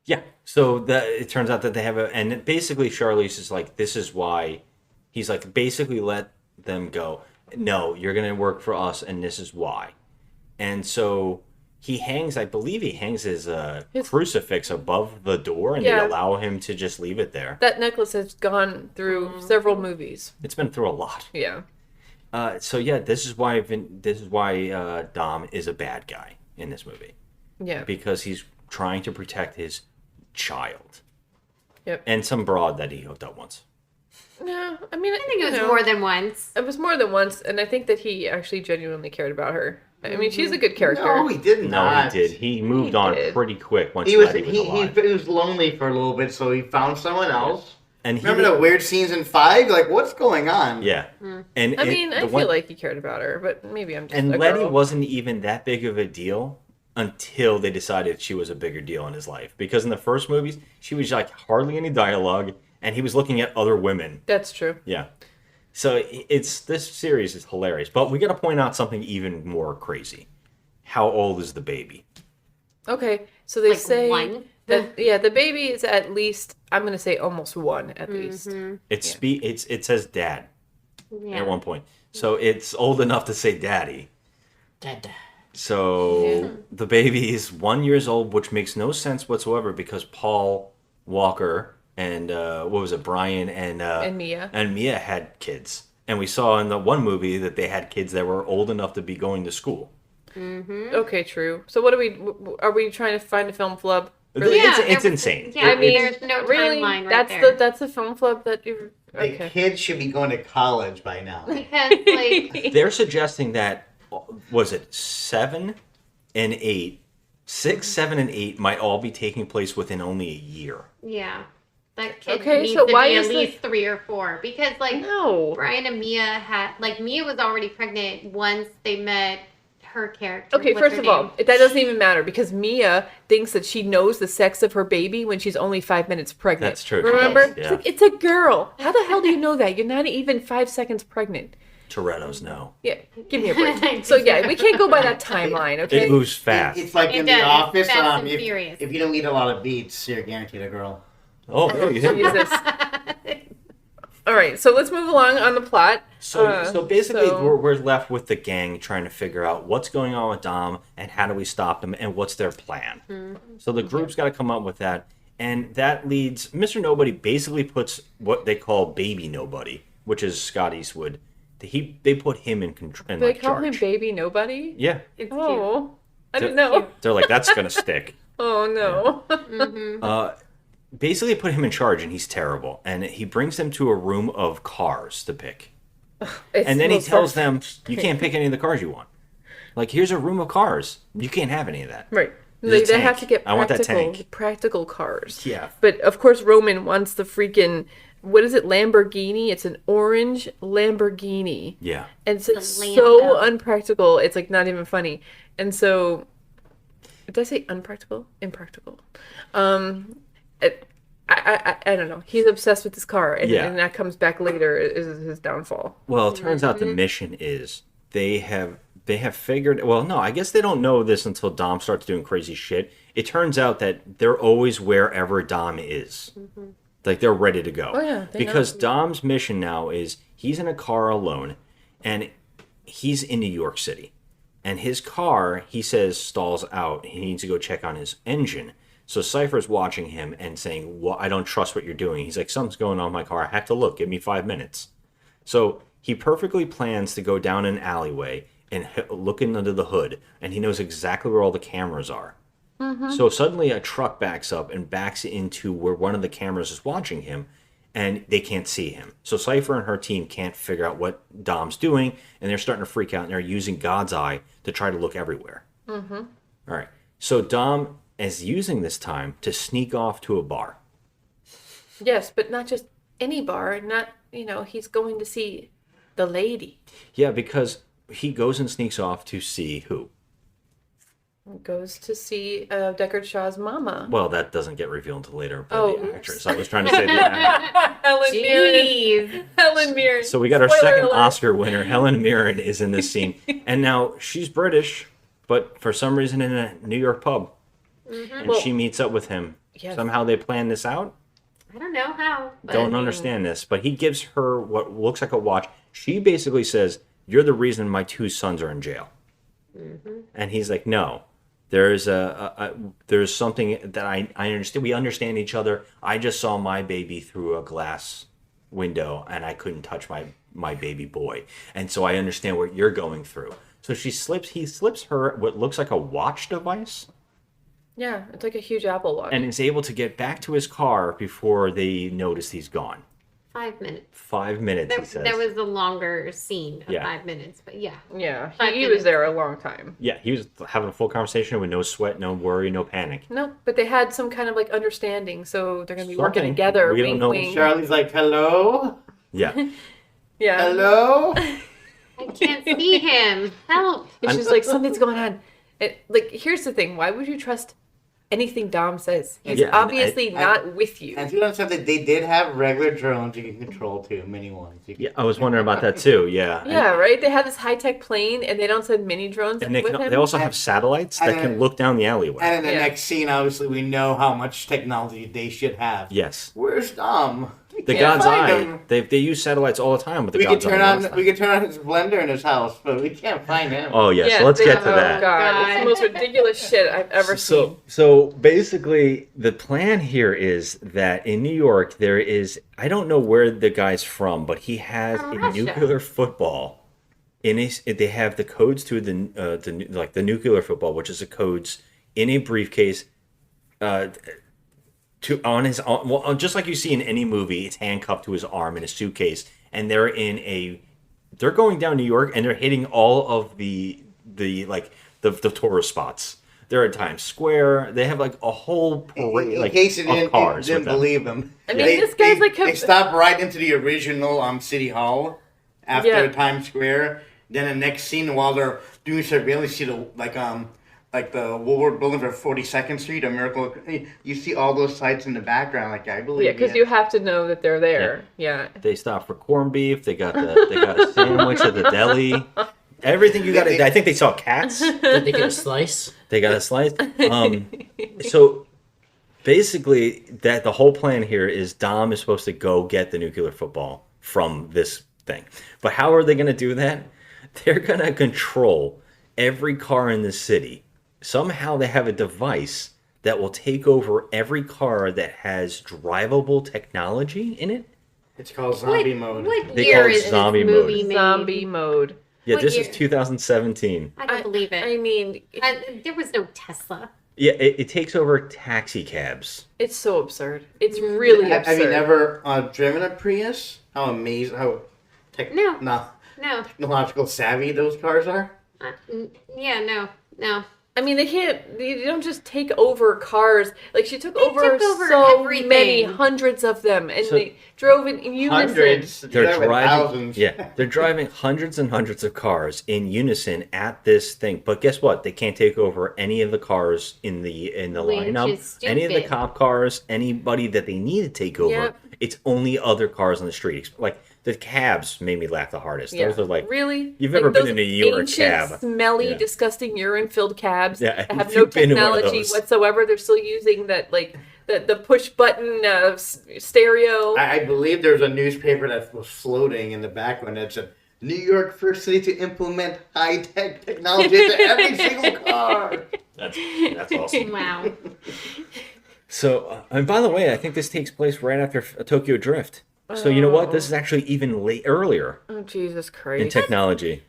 Yeah. So it turns out that they have and basically Charlize is like, this is why he's like, basically let them go. No, you're gonna work for us, and this is why. And so he hangs, I believe he hangs his crucifix above the door, and Yeah. they allow him to just leave it there. That necklace has gone through several movies. It's been through a lot. Yeah. So yeah, this is why Dom is a bad guy in this movie. Yeah. Because he's trying to protect his child. Yep. And some broad that he hooked up once. No, I mean, I think it was more than once. It was more than once, and I think that he actually genuinely cared about her. I mean, she's a good character. No, he did No, not. he did. He moved on did. pretty quick once He was Letty was he alive. was lonely for a little bit, so he found someone else. And he Remember the weird scenes in 5? Like, what's going on? Yeah. And I mean, I the feel one- like he cared about her, but maybe I'm just and a Letty girl. wasn't even that big of a deal until they decided she was a bigger deal in his life. Because in the first movies, she was like hardly any dialogue, and he was looking at other women. That's true. Yeah. So this series is hilarious, but we got to point out something even more crazy. How old is the baby? Okay, so they Like say one? that the baby is at least, I'm going to say almost one at least. It says dad Yeah. at one point, so it's old enough to say daddy. Dad. So the baby is 1 year old, which makes no sense whatsoever because Paul Walker and what was it, Brian and Mia had kids, and we saw in the one movie that they had kids that were old enough to be going to school. Okay, true. So what are we trying to find a film flub? Really? Yeah, It's there- insane. Yeah, I mean, there's no really, timeline right that's there. that's the film flub that you. The Okay. kid should be going to college by now. Because like They're suggesting that was it 7 and 8, 6, 7, and 8 might all be taking place within only a year. yeah, that kid Okay, needs so to why be is at the- least 3 or 4 because like No. Brian and Mia had like Mia was already pregnant once they met her character. Okay, What's first her of all, name? that doesn't even matter because Mia thinks that she knows the sex of her baby when she's only 5 minutes pregnant. That's true, she Remember? does, It's yeah. like, it's a girl. How the hell do you know that? You're not even 5 seconds pregnant. Toretto's no. Yeah, give me a break. So yeah, we can't go by that timeline, okay? It moves fast. It's like It in does. the office. Fast and If, Furious. if you don't eat a lot of beets, you're guaranteed a girl. Oh, really? Jesus. All right, so let's move along on the plot. So basically, so- we're left with the gang trying to figure out what's going on with Dom and how do we stop them and what's their plan. So the group's got to come up with that, and that leads Mr. Nobody basically puts what they call Baby Nobody, which is Scott Eastwood. They put him in control. They call him Baby Nobody? Yeah, It's Oh, I didn't They're- know. they're like that's gonna stick. Oh no. Basically, put him in charge, and he's terrible. And he brings them to a room of cars to pick. It's And then he most tells perfect. them, you can't pick any of the cars you want. Like, here's a room of cars. You can't have any of that. Right. They There's a have tank. to get I want that practical, tank. practical cars. Yeah. But of course, Roman wants the freaking, what is it, Lamborghini? It's an orange Lamborghini. Yeah. And it's The so Lambo. unpractical. It's like not even funny. And so, did I say unpractical? Impractical. I don't know. He's obsessed with this car, and, Yeah. and that comes back later is his downfall. Well, it turns out the mission is they have figured. Well, no, I guess they don't know this until Dom starts doing crazy shit. It turns out that they're always wherever Dom is. Like they're ready to go. Oh, yeah, they because Dom's mission now is he's in a car alone, and he's in New York City, and his car he says stalls out. He needs to go check on his engine. So Cypher's watching him and saying, "Well, I don't trust what you're doing." He's like, "Something's going on with my car. I have to look. Give me 5 minutes." So he perfectly plans to go down an alleyway and look under the hood, and he knows exactly where all the cameras are. So suddenly a truck backs up and backs into where one of the cameras is watching him, and they can't see him. So Cypher and her team can't figure out what Dom's doing, and they're starting to freak out, and they're using God's Eye to try to look everywhere. All right. So Dom is using this time to sneak off to a bar. Yes, but not just any bar. Not, he's going to see the lady. Yeah, because he goes and sneaks off to see who? Goes to see Deckard Shaw's mama. Well, that doesn't get revealed until later by Oh, the actress. I was trying to say that. Helen Mirren. Jeez. Helen Mirren. So we got our Spoiler second alert. Oscar winner. Helen Mirren is in this scene. And now she's British, but for some reason in a New York pub. And Well, she meets up with him. yes. Somehow they plan this out. I don't know how. But Don't understand this. But he gives her what looks like a watch. She basically says, "You're the reason my 2 sons are in jail." And he's like, "No. There's there's something that I understand. We understand each other. I just saw my baby through a glass window, and I couldn't touch my baby boy, and so I understand what you're going through." So he slips her what looks like a watch device, Yeah, it's like a huge Apple Watch. and is able to get back to his car before they notice he's gone. 5 minutes. 5 minutes, he says. There was a longer scene of Yeah. 5 minutes, but yeah. yeah, 5 he was minutes. there a long time. Yeah, he was having a full conversation with no sweat, no worry, no panic. No, but they had some kind of like understanding, so they're gonna be working Something. together. We don't Wink, know. wink. Charlie's like, hello? Yeah. Yeah. Hello? I can't see him. Help. And she's like, something's going on. Like, here's the thing: why would you trust anything Dom says? He's Yeah, and obviously not with you. And you understand that they did have regular drones you can control too, mini ones. You can- Yeah, I was wondering about that too. Yeah. Yeah, right. They have this high tech plane, and they don't send mini drones And they, with him. they also have satellites that can look down the alleyway. And in the Yeah. next scene, obviously, we know how much technology they should have. Yes. Where's Dom? We The can't God's find Eye. him. They use satellites all the time with the We could God's Eye. turn last on time. we could turn on his blender in his house, but we can't find him. Oh yes, Yeah, so let's they- get to oh, that. God, it's the most ridiculous shit I've ever seen. So basically, the plan here is that in New York there is, I don't know where the guy's from, but he has From a Russia. nuclear football. They have the codes to the nuclear football, which is the codes in a briefcase. Just like you see in any movie, it's handcuffed to his arm in a suitcase, and they're going down New York, and they're hitting all of the tourist spots. They're at Times Square. They have like a whole parade In case you of didn't, cars. didn't with them. believe him. I mean, this guy's like they stopped right into the original City Hall after Yeah. Times Square. Then the next scene, while they're doing surveillance, you see the Woolworth Building for 42nd Street, a Miracle. You see all those sites in the background. Like I believe. Yeah, because you have to know that they're there. Yeah. They stop for corned beef. They got a sandwich at the deli. Everything you got. I think they saw cats. Did they get a slice? They got a slice. So basically, that the whole plan here is Dom is supposed to go get the nuclear football from this thing. But how are they going to do that? They're going to control every car in the city. Somehow they have a device that will take over every car that has drivable technology in it. It's called zombie mode. What They year call it is this zombie movie mode. made? Zombie mode. Yeah, What this year? is 2017. I don't believe it. I mean, There was no Tesla. Yeah, it takes over taxi cabs. it's so absurd. It's really absurd. Have you never driven a Prius? How amazing! How No. technological savvy those cars are. Yeah, no. I mean, they can't. You don't just take over cars. Like she took over took over so everything. many, hundreds of them, and So- they drove in unison. Hundreds. They're driving driving, thousands. yeah, they're driving hundreds and hundreds of cars in unison at this thing. But guess what? They can't take over any of the cars in the Which lineup. is Any of the stupid. cop cars, anybody that they need to take over. Yep. It's only other cars on the street. Like the cabs made me laugh the hardest. Yeah. Those are like really. You've Like ever been those in a New York ancient, cab. smelly, Yeah. disgusting urine-filled cabs Yeah, that have if no you've been in one of technology those. whatsoever. They're still using that like the push button stereo. I believe there's a newspaper that was floating in the background that said, New York first city to implement high-tech technology into every single car. that's awesome. Wow. So, and by the way, I think this takes place right after Tokyo Drift. So you know what? This is actually even earlier Oh Jesus in Christ! technology.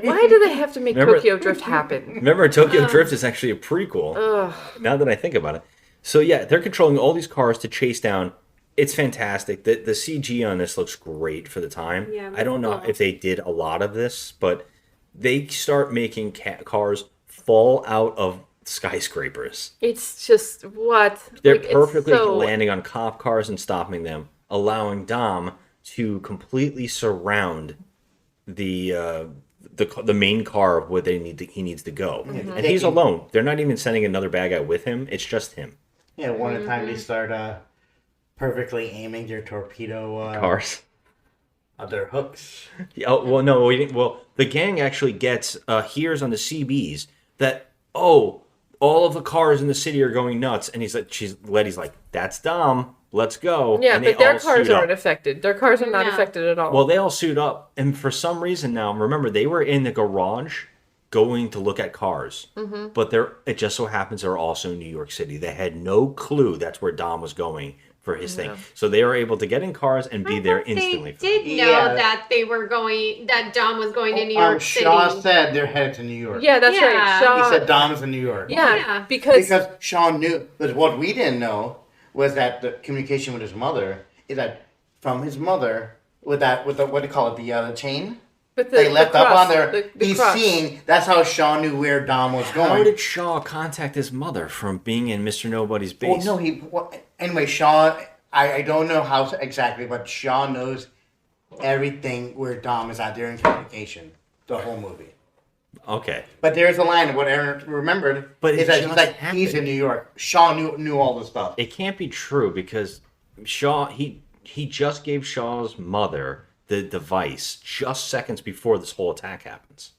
Why do they have to make Remember- Tokyo Drift happen? Remember, Tokyo Drift is actually a prequel. Ugh. Now that I think about it. So yeah, they're controlling all these cars to chase down. It's fantastic. The CG on this looks great for the time. Yeah, I don't know that's cool. if they did a lot of this, but they start making cars fall out of skyscrapers. It's just what They're Like, it's perfectly so- landing on cop cars and stopping them, allowing Dom to completely surround the main car of where he needs to go, and he's alone. They're not even sending another bad guy with him. It's just him. Yeah, one at a time they start perfectly aiming their torpedo Cars. their hooks. Yeah, oh, well, no, we didn't. Well, the gang actually hears on the CBs that all of the cars in the city are going nuts, and Letty's like, that's Dom. Let's go. Yeah, And they but their all cars suit up. aren't affected. Their cars are not No. affected at all. Well, they all suit up, and for some reason now, remember they were in the garage going to look at cars, but it just so happens they're also in New York City. They had no clue that's where Dom was going for his thing, so they were able to get in cars and be there instantly. They did know Yeah. that that Dom was going to New York City. Shaw said they're headed to New York. yeah, that's Yeah. right. Shaw, He said Dom's in New York. yeah, Yeah. because Sean knew, but what we didn't know was that the communication with his mother is that from his mother with the what do you call it, the chain with they left up cross, on there. the He's cross. seeing. That's how Sean knew where Dom was going. How did Shaw contact his mother from being in Mr. Nobody's Well, base? no, anyway, Shaw. I don't know how exactly, but Shaw knows everything where Dom is out there in communication. The whole movie. Okay, But there's a line of what Aaron remembered. But is it that he's just like happened. he's in New York. Shaw knew all this stuff. it can't be true because Shaw he just gave Shaw's mother the device just seconds before this whole attack happens.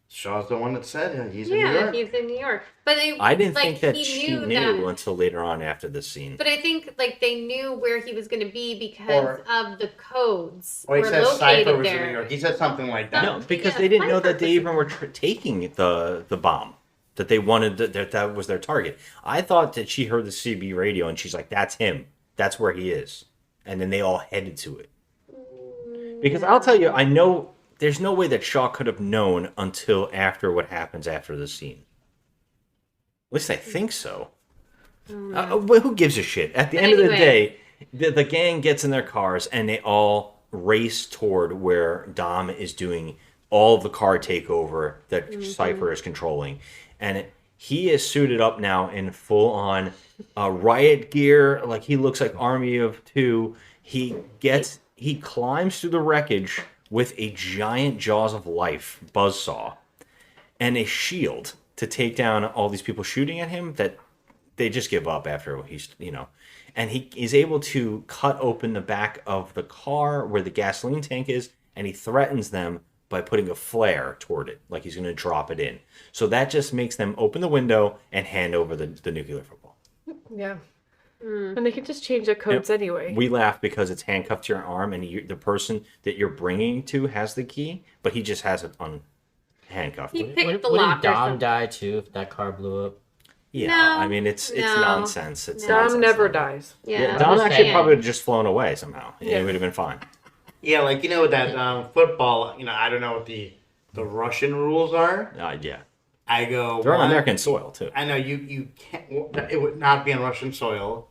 Shaw's the one that said he's in New Yeah, York. he's in New York. But I didn't like, think that he she knew knew that- until later on after this scene. But I think like they knew where he was going to be because Or- of the codes Or he were said Cypher located was in there. New York. He said something like that. No, because Yeah, they didn't know that they Cypher even were taking the bomb. That they wanted that was their target. I thought that she heard the CB radio and she's like, "That's him. That's where he is." And then they all headed to it. Because I'll tell you, I know there's no way that Shaw could have known until after what happens after the scene. At least I think so. Well, who gives a shit? At the end of the Anyway. day, the gang gets in their cars and they all race toward where Dom is doing all of the car takeover that Cypher is controlling. And he is suited up now in full-on riot gear. Like, he looks like Army of Two. He climbs through the wreckage with a giant Jaws of Life buzzsaw and a shield to take down all these people shooting at him that they just give up after he's, and he is able to cut open the back of the car where the gasoline tank is, and he threatens them by putting a flare toward it, like he's going to drop it in. So that just makes them open the window and hand over the nuclear football. Yeah. And they can just change their codes anyway. We laugh because it's handcuffed to your arm, and the person that you're bringing to has the key, but he just has it handcuffed. He picked the Wouldn't lock or Dom something. die too if that car blew up? Yeah, No, I mean it's no. nonsense. It's Dom nonsense. never dies. Yeah, Dom just actually saying. probably would have just flown away somehow. Yeah. It would have been fine. Yeah, like with that football. I don't know what the Russian rules are. Yeah, I go. they're on one, American soil too. I know you can't. It would not be on Russian soil.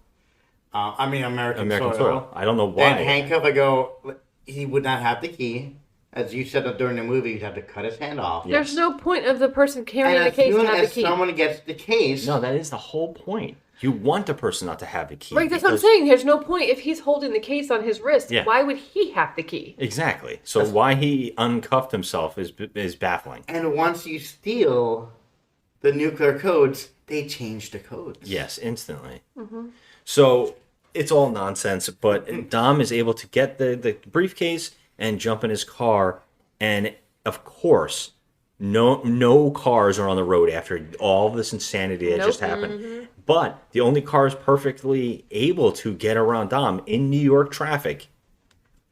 American American soil. soil. I don't know why. Then handcuff. I go. He would not have the key, as you said during the movie, you'd have to cut his hand off. There's no point of the person carrying And the as case to soon have the as key. someone gets the case, No, that is the whole point. You want the person not to have the key. Right, that's what I'm because- saying. There's no point if he's holding the case on his wrist. Yeah. Why would he have the key? Exactly. So why he uncuffed himself is baffling. and once you steal the nuclear codes, they change the codes. Yes, instantly. So it's all nonsense, but Dom is able to get the briefcase and jump in his car, and of course, no cars are on the road after all this insanity that just happened. But the only cars perfectly able to get around Dom in New York traffic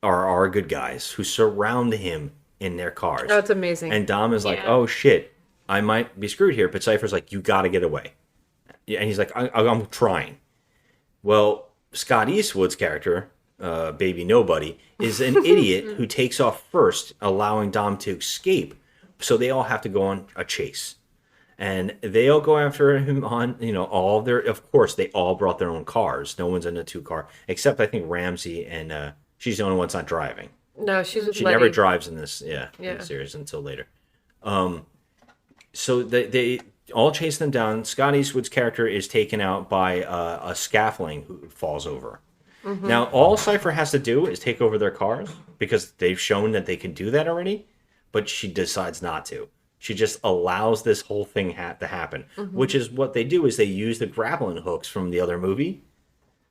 are our good guys who surround him in their cars. Oh, it's amazing. And Dom is like, Yeah. oh shit, I might be screwed here. But Cypher's like, you gotta get away. And he's like, I'm trying. Well, Scott Eastwood's character, Baby Nobody, is an idiot who takes off first, allowing Dom to escape. So they all have to go on a chase. And they all go after him on, all of their, of course, they all brought their own cars. No one's in a 2-car, except I think Ramsey, and she's the only one that's not driving. No, she's with She Letty. never drives in this, in Yeah. the series until later. So they all chase them down. Scott Eastwood's character is taken out by a scaffolding who falls over. Now, all Cypher has to do is take over their cars because they've shown that they can do that already, but she decides not to. She just allows this whole thing to happen, which is what they do is they use the grappling hooks from the other movie.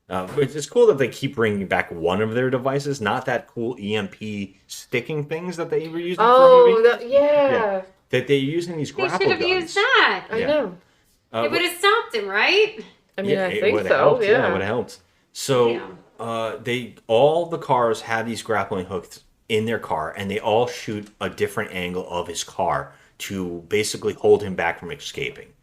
It's cool that they keep bringing back one of their devices, not that cool EMP sticking things that they were using for a movie. Yeah. That they're using these They grapple should have guns. used that. I Yeah. know. It would have stopped him, right? I mean, I it think would've so. helped. Yeah. It would have helped. So Yeah. they all the cars have these grappling hooks in their car, and they all shoot a different angle of his car to basically hold him back from escaping.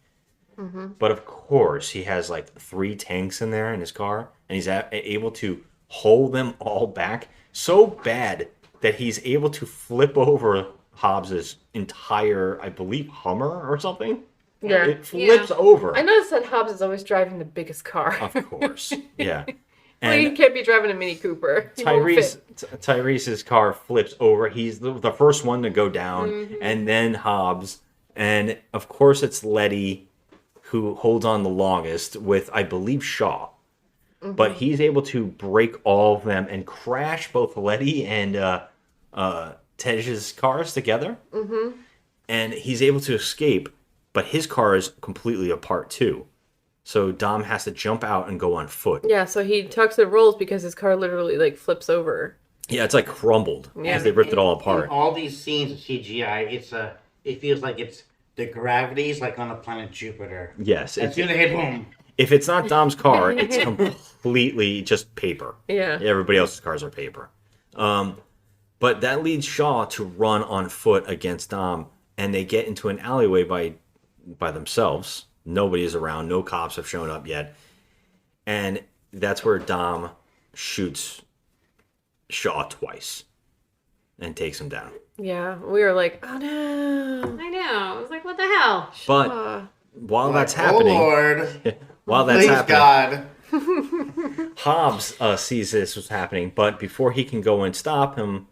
But of course, he has like 3 tanks in there in his car, and he's able to hold them all back so bad that he's able to flip over Hobbs's entire, I believe, Hummer or something. Yeah. It flips over. I noticed that Hobbs is always driving the biggest car. Of course, yeah. Well, you And can't be driving a Mini Cooper. He won't fit. Tyrese's car flips over. He's the first one to go down, and then Hobbs, and of course it's Letty who holds on the longest with, I believe, Shaw. But he's able to break all of them and crash both Letty and Tej's cars together. And he's able to escape, but his car is completely apart too. So Dom has to jump out and go on foot. Yeah, so he tucks and rolls because his car literally like flips over. Yeah, it's like crumbled Yeah. as they ripped it all In apart. all these scenes of CGI, it feels like it's the gravity's like on the planet Jupiter. Yes, As soon as they hit boom. if it's not Dom's car, it's completely just paper. Yeah. Everybody else's cars are paper. But that leads Shaw to run on foot against Dom, and they get into an alleyway by themselves. Nobody is around. No cops have shown up yet. And that's where Dom shoots Shaw twice and takes him down. Yeah, we were like, oh no. I know. I was like, what the hell? But while that's Oh happening, Lord. while that's Please happening, God. Hobbs sees this was happening, but before he can go and stop him,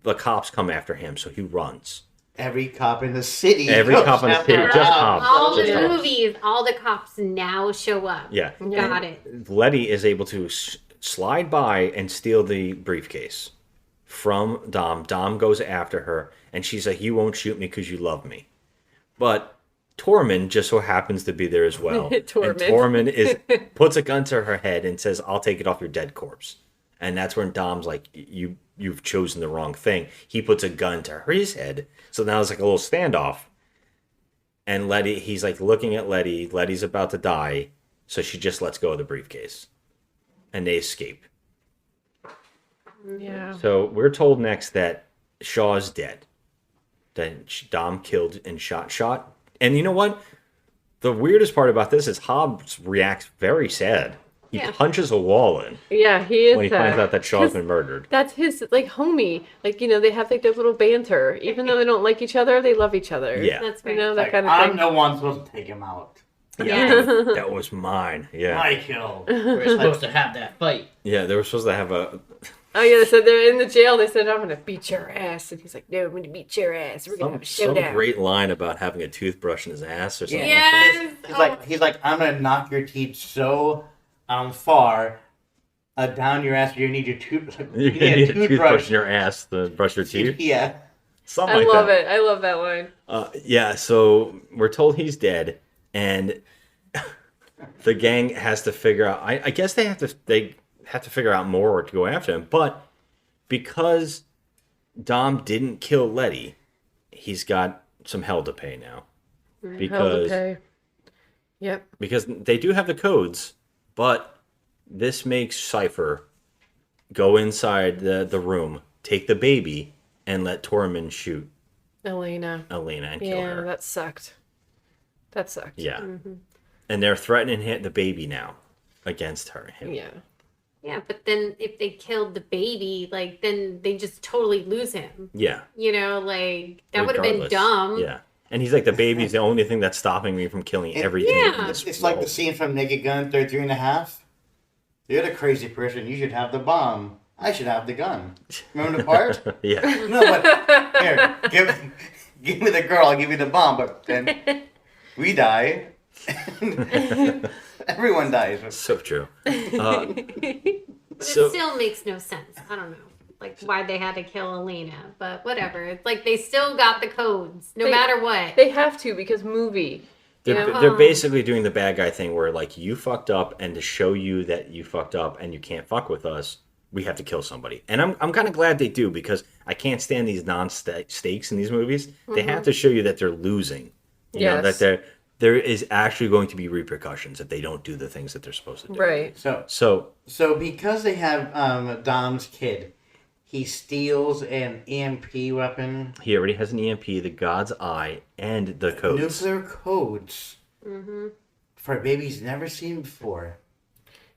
the cops come after him, so he runs. Every cop in the city. Every goes cop in the after city, just Hobbs. Hobbs. All the Just Hobbs. movies, all the cops now show up. Yeah. Got it. Letty is able to slide by and steal the briefcase from Dom. Dom goes after her, and she's like, "You won't shoot me because you love me." But Tormund just so happens to be there as well. Tormund. And Tormund puts a gun to her head and says, "I'll take it off your dead corpse." And that's when Dom's like, "You've chosen the wrong thing." He puts a gun to his head, so now it's like a little standoff. And Letty, he's like looking at Letty. Letty's about to die, so she just lets go of the briefcase, and they escape. Yeah. So we're told next that Shaw's dead. That Dom killed and shot. And you know what? The weirdest part about this is Hobbs reacts very sad. He Yeah. punches a wall in Yeah, he is when he sad. finds out that Shaw's been murdered. That's his like homie. Like, they have like their little banter. Even though they don't like each other, they love each other. Yeah. That's You right. know, that Like, kind of I'm thing. the one supposed to take him out. Yeah, that was mine. Yeah, My kill. We're supposed to have that fight. yeah. They were supposed to have Oh yeah, so they're in the jail. They said, "I'm gonna beat your ass," and he's like, "No, I'm gonna beat your ass. We're gonna have a Some showdown." great line about having a toothbrush in his ass or something. Yes. He's like, I'm gonna knock your teeth so far down your ass. You need your You need a toothbrush in your ass to brush your teeth. Yeah. Something I like love that. it. I love that line. Yeah, so we're told he's dead, and the gang has to figure out. I guess they have to figure out more to go after him. But because Dom didn't kill Letty, he's got some hell to pay now. Because Yep. because they do have the codes, but this makes Cypher go inside the room, take the baby, and let Tormund shoot Elena. Elena and kill Yeah, her. that sucked. That sucked. Yeah. And they're threatening hit the baby now against him. Yeah. Yeah, but then if they killed the baby, like, then they just totally lose him. Yeah. You know, like, that would have been Regardless. dumb. Yeah. And he's like, the baby's the only thing that's stopping me from killing everything in this It's like the world. scene from Naked Gun 33.5. You're the crazy person. You should have the bomb. I should have the gun. Remember the part? Yeah. No, but here, give me the girl. I'll give you the bomb. But then we die. Everyone dies. So true. But So- it still makes no sense. I don't know. Like, why they had to kill Elena. But whatever. It's like they still got the codes, no matter what. They have to because movie. They're basically doing the bad guy thing where, like, you fucked up, and to show you that you fucked up and you can't fuck with us, we have to kill somebody. And I'm kind of glad they do, because I can't stand these non-stakes in these movies. They have to show you that they're losing. You know, that there is actually going to be repercussions if they don't do the things that they're supposed to do. Right. So because they have Dom's kid, he steals an EMP weapon. He already has an EMP, the God's Eye, and the codes. Nuclear codes. For a baby he's never seen before.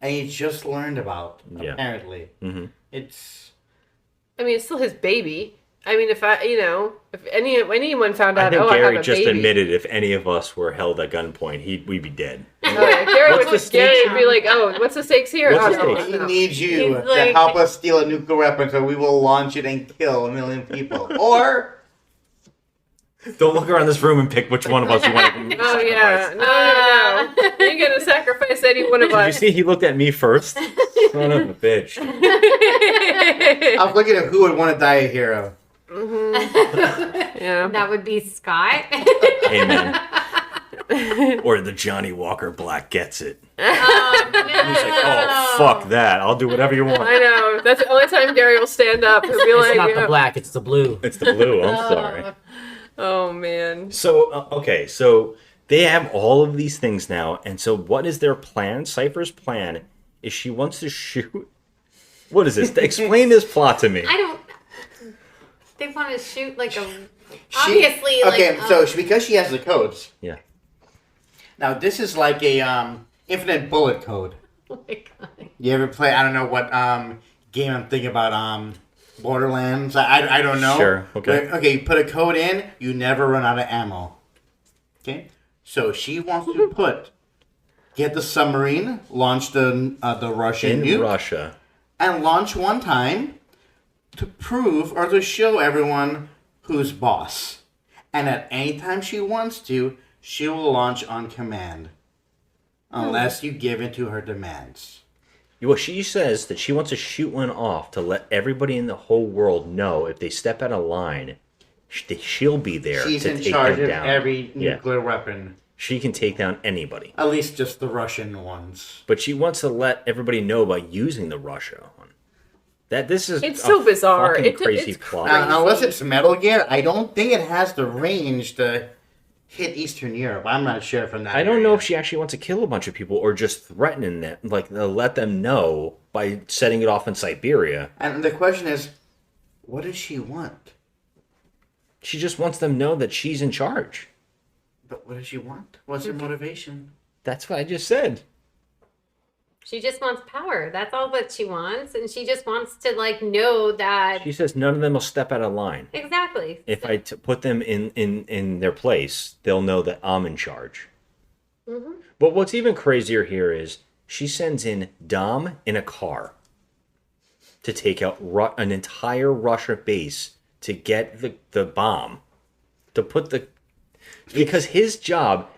And he just learned about, apparently. Mm-hmm. It's... I mean, it's still his baby. I mean, if anyone found out, I think I have Gary a just baby. admitted if any of us were held at gunpoint, we'd be dead. Oh, yeah. Gary What's the stakes? would be like, "Oh, what's the stakes here?" What's Oh, the no, stakes? He no. needs you He's to like- help us steal a nuclear weapon so we will launch it and kill 1 million people. Or... Don't look around this room and pick which one of us you want to Oh yeah, no. You ain't gonna sacrifice any one of Did you us. see he looked at me first? Son of a bitch. I was looking at who would want to die a hero. Yeah. That would be Scott. Amen. Or the Johnny Walker Black gets it. Oh, no. He's like, oh, fuck that. I'll do whatever you want. I know. That's the only time Gary will stand up. He'll be It's like, not yeah. the black, it's the blue. It's the blue. I'm sorry. "Oh man." So, okay. So they have all of these things now. And so what is their plan? Cypher's plan is she wants to shoot. What is this? Explain this plot to me. I don't. They want to shoot like a. Obviously, Okay, like. so because she has the codes. Yeah. Now, this is like a infinite bullet code. Oh my god. You ever play, I don't know what game I'm thinking about, Borderlands? I don't know. Sure, okay. But, okay, you put a code in, you never run out of ammo. Okay? So she wants to get the submarine, launch the Russian In nuke, Russia. and launch one time to prove or to show everyone who's boss. And at any time she wants to, she will launch on command. Unless you give in to her demands. Well, she says that she wants to shoot one off to let everybody in the whole world know if they step out of line, she'll be there She's to in take charge them of down. every Yeah. nuclear weapon. She can take down anybody. At least just the Russian ones. But she wants to let everybody know by using the Russia one. That this is It's a so bizarre. fucking crazy It's plot. Unless it's Metal Gear, I don't think it has the range to hit Eastern Europe. I'm not sure from that. I don't know area. if she actually wants to kill a bunch of people or just threatening them, like let them know by setting it off in Siberia. And the question is, what does she want? She just wants them to know that she's in charge. But what does she want? What's her motivation? That's what I just said. She just wants power. That's all that she wants, and she just wants to like know that. She says none of them will step out of line. Exactly. If I put them in their place, they'll know that I'm in charge. Mm-hmm. But what's even crazier here is she sends in Dom in a car. to take out an entire Russia base to get the bomb, to put the... Because his job...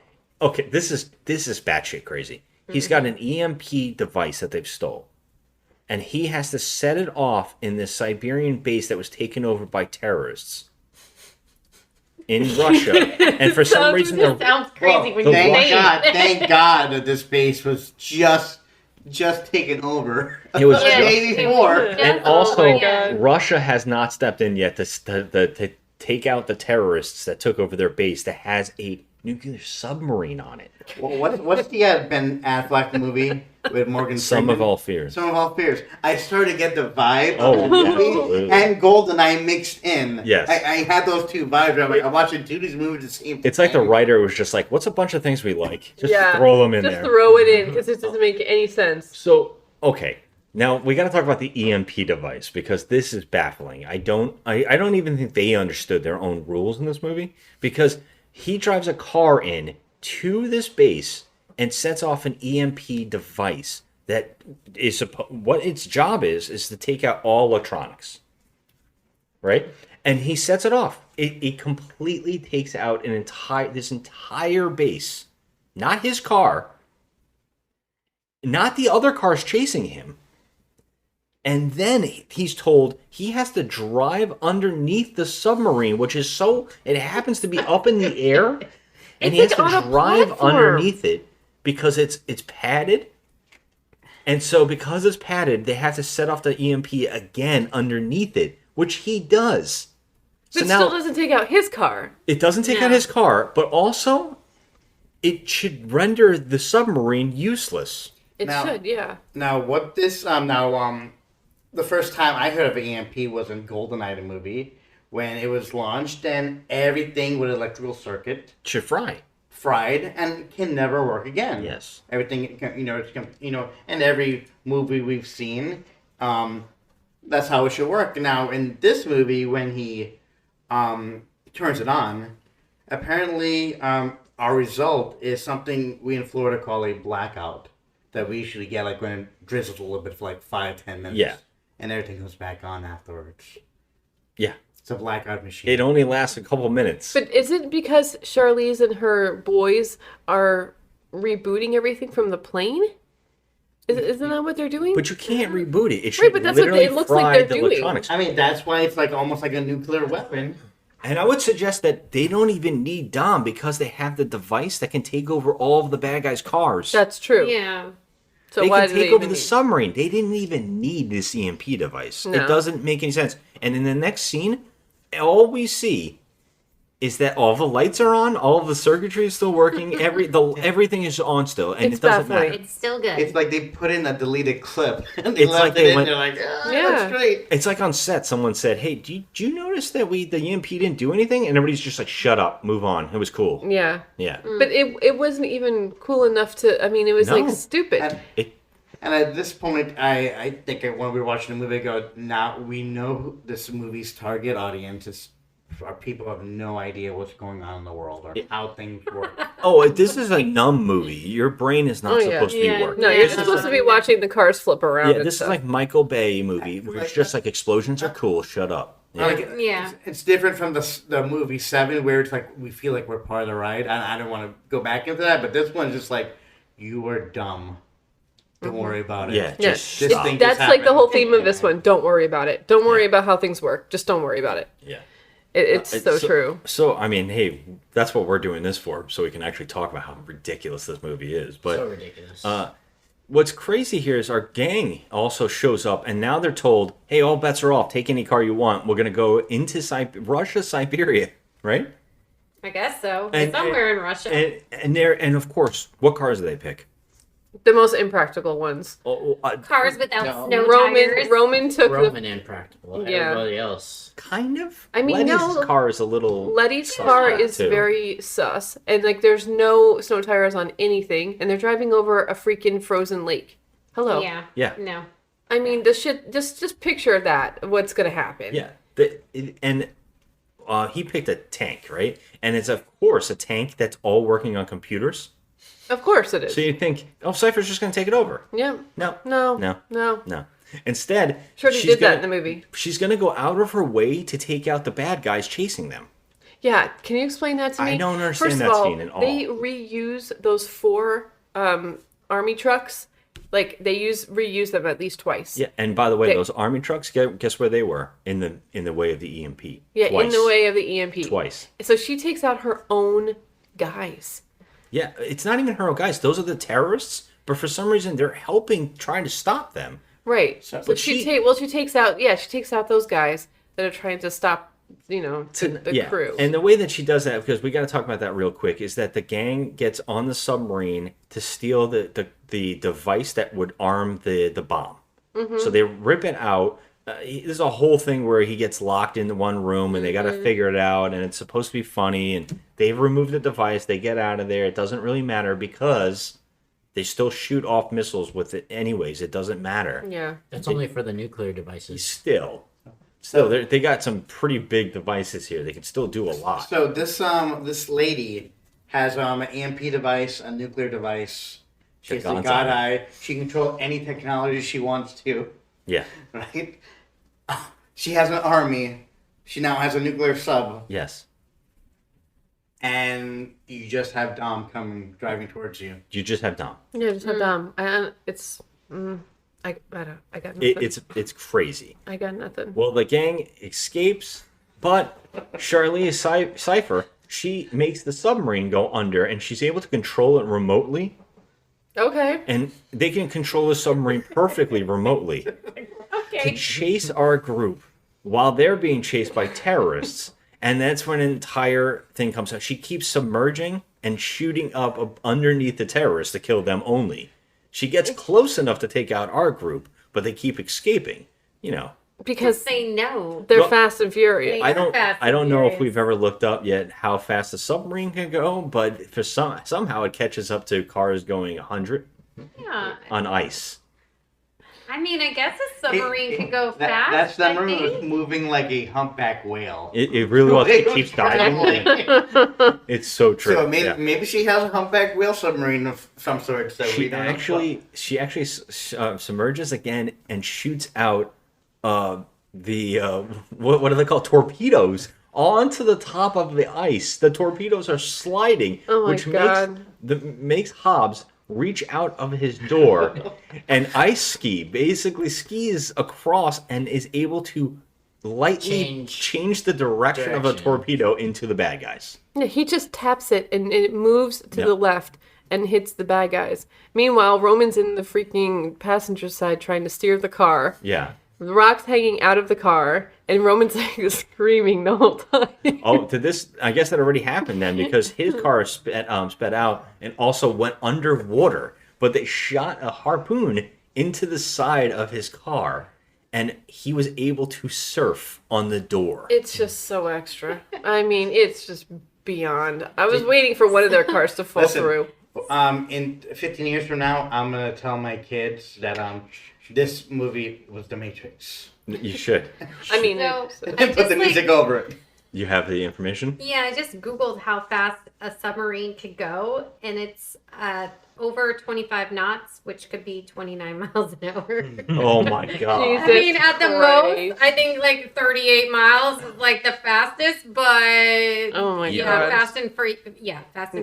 Okay, this is batshit crazy. He's got an EMP device that they've stole. And he has to set it off in this Siberian base that was taken over by terrorists in Russia. And for some reason... It sounds crazy when you say it. Thank God that this base was just taken over. It was the day before. And Oh also, my God. Russia has not stepped in yet to take out the terrorists that took over their base that has a nuclear submarine on it. Well, what's the Ben Affleck movie with Morgan Some Freeman? of All Fears. Some of All Fears. I started to get the vibe Oh, of the movie absolutely. and GoldenEye mixed in. Yes. I had those two vibes. I'm like, I'm watching two of these movies at the same time. It's like the writer was just like, what's a bunch of things we like? Just Yeah. throw them in Just there. throw it in because it doesn't make any sense. So, okay. Now we got to talk about the EMP device because this is baffling. I don't even think they understood their own rules in this movie because he drives a car in to this base and sets off an EMP device that is what its job is to take out all electronics. Right? And he sets it off. It completely takes out this entire base. Not his car. Not the other cars chasing him. And then he's told he has to drive underneath the submarine, which is it happens to be up in the air. And he has like on to a drive platform. underneath it because it's padded. And so because it's padded, they have to set off the EMP again underneath it, which he does. But So still now doesn't take out his car. it doesn't take out his car, but also it should render the submarine useless. It Now- should, yeah. Now, what this the first time I heard of EMP was in GoldenEye, the movie, when it was launched, and everything with electrical circuit Should fry. fried and can never work again. Yes. Everything, in every movie we've seen, that's how it should work. Now, in this movie, when he turns it on, apparently our result is something we in Florida call a blackout that we usually get like when it drizzles a little bit for like 5-10 minutes. Yeah. And everything goes back on afterwards. Yeah. It's a blackout machine. It only lasts a couple minutes. But is it because Charlize and her boys are rebooting everything from the plane? Isn't that what they're doing? But you can't reboot it. It should Right, but that's what literally it looks fry like they're the doing. electronics. I mean, that's why it's like almost like a nuclear weapon. And I would suggest that they don't even need Dom because they have the device that can take over all of the bad guys' cars. That's true. Yeah. So they why can do take they over even the need- submarine. They didn't even need this EMP device. No. It doesn't make any sense. And in the next scene, all we see is that all the lights are on, all of the circuitry is still working, everything is on still, and It's it doesn't baffling. matter. It's still good. It's like they put in a deleted clip and they It's left like it they in. went- They're like, Yeah. that's great. It's like on set, someone said, "Hey, do you notice that the EMP didn't do anything?" And everybody's just like, "Shut up, move on. It was cool." Yeah. Yeah. But it wasn't even cool enough to, I mean, it was No. like stupid. And, It, and at this point, I think when we were watching the movie, I go, now we know who this movie's target audience is. Our people have no idea what's going on in the world or how things work. this is a numb movie. Your brain is not Oh, yeah. supposed to be Yeah. working. No, you're Yeah. just supposed to be watching the cars flip around. Yeah, and this is stuff. like Michael Bay movie, where it's just like explosions are cool. Shut up. Yeah. Like, Yeah. it's different from the movie Seven, where it's like we feel like we're part of the ride. I don't want to go back into that, but this one's just like you are dumb. Don't worry about it. Yeah, Yeah. just This stop. thing That's just like the happened. whole theme of this one. Don't worry about it. Don't worry about how things work. Just don't worry about it. Yeah. It's so true. So I mean, hey, that's what we're doing this for, so we can actually talk about how ridiculous this movie is. But So ridiculous. what's crazy here is our gang also shows up, and now they're told, "Hey, all bets are off. Take any car you want. We're gonna go into Russia, Siberia, right?" I guess so. And- Somewhere in Russia. And of course, what cars do they pick? The most impractical ones. Cars without snow Roman tires. Roman took Roman impractical. Yeah. Everybody else. Kind of. I mean, Letty's no. car is a little. Letty's sus car up, is too. very sus, and like there's no snow tires on anything, and they're driving over a freaking frozen lake. Hello. Yeah. Yeah. No. I mean, the shit. Just picture that. What's gonna happen? Yeah. He picked a tank, right? And it's of course a tank that's all working on computers. Of course it is. So you think, oh, Cypher's just going to take it over? Yeah. No. No. No. No. No. Instead, Shorty she's did that gonna- in the movie. She's going to go out of her way to take out the bad guys chasing them. Yeah, can you explain that to me? I don't understand First that of all, scene at all. They reuse those 4 army trucks. Like they reuse them at least twice. Yeah, and by the way, They- those army trucks, guess where they were? In the way of the EMP. Yeah, Twice. in the way of the EMP. Twice. So she takes out her own guys. Yeah, it's not even her own guys. Those are the terrorists, but for some reason they're helping, trying to stop them. Right. So- So But she she- takes out those guys that are trying to stop, the crew. And the way that she does that, because we got to talk about that real quick, is that the gang gets on the submarine to steal the device that would arm the bomb. Mm-hmm. So they rip it out. There's a whole thing where he gets locked in the one room and they got Mm-hmm. to figure it out, and it's supposed to be funny. And they remove the device. They get out of there. It doesn't really matter because they still shoot off missiles with it anyways. It doesn't matter. Yeah. That's only for the nuclear devices. Still, they got some pretty big devices here. They can still do a lot. So this lady has an EMP device, a nuclear device. She has the guns God on it. Eye. She can control any technology she wants to, Yeah. right? She has an army. She now has a nuclear sub, Yes. and you just have Dom coming driving towards you. You just have Dom. Yeah, just have dumb. I got nothing. It's crazy. I got nothing. Well, the gang escapes, but Charlize Cypher, she makes the submarine go under, and she's able to control it remotely. Okay. And they can control the submarine perfectly remotely to chase our group while they're being chased by terrorists. And that's when an entire thing comes out. She keeps submerging and shooting up underneath the terrorists to kill them only. She gets close enough to take out our group, but they keep escaping. Because Say no. they're Well, fast and furious. I don't Fast I don't and know if Furious. we've ever looked up yet how fast a submarine can go, but for somehow it catches up to cars going 100 Yeah. on ice. I mean, I guess a submarine could go That fast. I submarine was think. moving like a humpback whale. It really was. It keeps diving. It's so true. So maybe, Yeah. maybe she has a humpback whale submarine of some sort. So we She don't know. actually submerges again and shoots out the what do they call torpedoes onto the top of the ice. The torpedoes are sliding, Oh my which God. makes Hobbs reach out of his door and ice ski. Basically, skis across and is able to lightly change the direction of a direction. torpedo into the bad guys. Yeah, he just taps it and it moves to Yep. the left and hits the bad guys. Meanwhile, Roman's in the freaking passenger side trying to steer the car. Yeah. The rock's hanging out of the car, and Roman's like screaming the whole time. Oh, to this, I guess that already happened then because his car sped out and also went underwater. But they shot a harpoon into the side of his car, and he was able to surf on the door. It's just so extra. I mean, it's just beyond. I was waiting for one of their cars to fall Listen, through. In 15 years from now, I'm gonna tell my kids that this movie was The Matrix. You should. I mean, So, I And put just, the music over it. You have the information? Yeah, I just Googled how fast a submarine could go, and it's over 25 knots, which could be 29 miles an hour. Oh my god. Jesus. I mean, at the Christ. most, I think like 38 miles is like the fastest, but Oh my yeah, God. Fast and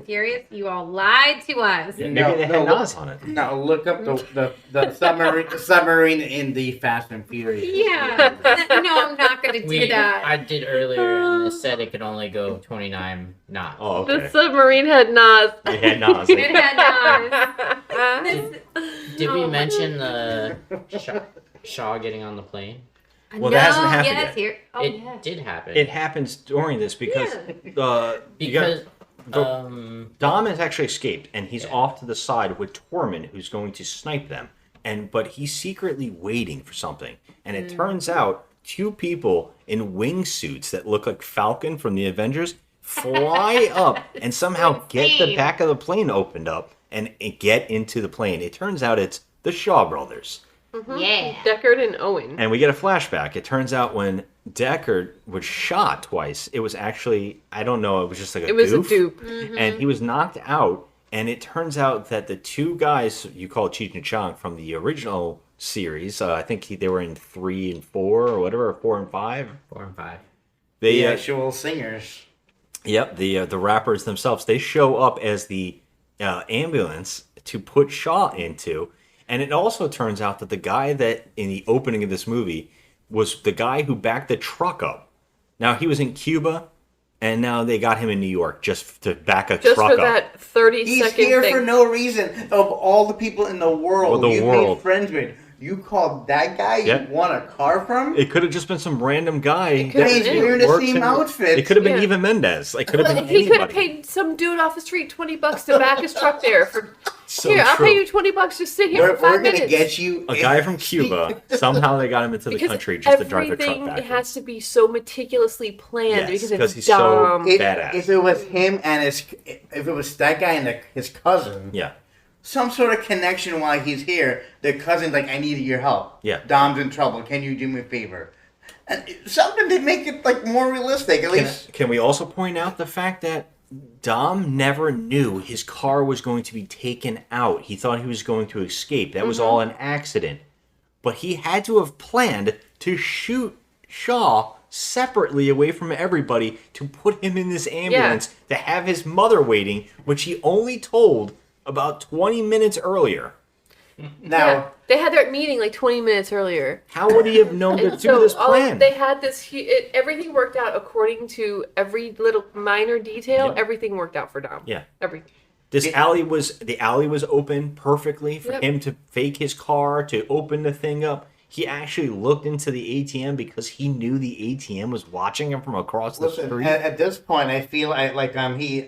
Furious. You all lied to us. Yeah, maybe they had Nas on it. No, look up the submarine in the Fast and Furious. Yeah, no, I'm not gonna do that. I did earlier, and it said it could only go 29 knots. Oh, The okay. submarine had Nas. They had Nas. It had Nas. Did we Oh. mention the Shaw getting on the plane? Well, that hasn't happened yes, yet. Here. Oh, It yeah. did happen. It happens during this because because Dom has actually escaped, and he's Yeah. off to the side with Tormund, who's going to snipe them. But he's secretly waiting for something. And it turns out 2 people in wingsuits that look like Falcon from the Avengers fly up and somehow get the insane. back of the plane opened up and get into the plane. It turns out it's the Shaw brothers. Yeah. Deckard and Owen. And we get a flashback. It turns out when Deckard was shot twice, it was actually, I don't know, it was just like a It was goof. a dupe. And he was knocked out. And it turns out that the 2 guys you call Cheech and Chong from the original series. I think they were in 3 and 4 or whatever, or 4 and 5. 4 and 5. They The actual singers. Yep, the rappers themselves, they show up as the ambulance to put Shaw into, and it also turns out that the guy that in the opening of this movie was the guy who backed the truck up. Now he was in Cuba, and now they got him in New York just to back a Just truck for up. that 30 He's second here thing. for no reason. Of all the people in the world Well, the you've world. made friends with, you called that guy Yep. you want a car from? It could have just been some random guy. could have He's been. wearing the works same in- outfit. It could have been Yeah. Eva Mendes. It could have been He could have anybody. paid some dude off the street $20 to back his truck there. So Here, I'll true. pay you $20. Just sit here We're for 5 gonna minutes. get you A guy from Cuba. Somehow they got him into the Because country just to drive the truck everything back. has to be so meticulously planned Yes, because 'cause it's he's so dumb. badass. If it was him and if it was that guy and his cousin, Yeah. some sort of connection while he's here. The cousin's like, I need your help. Yeah. Dom's in trouble. Can you do me a favor? And something to make it like more realistic. At least Can we also point out the fact that Dom never knew his car was going to be taken out? He thought he was going to escape. That was all an accident. But he had to have planned to shoot Shaw separately away from everybody to put him in this ambulance to have his mother waiting, which he only told about 20 minutes earlier. now. Yeah. They had their meeting like 20 minutes earlier. How would he have known to And do this all- plan? they had this. Everything worked out according to every little minor detail. Yeah. Everything worked out for Dom. Yeah. Everything. The alley was open perfectly for Yep. him to fake his car, to open the thing up. He actually looked into the ATM because he knew the ATM was watching him from across the Listen, street. at this point, I feel like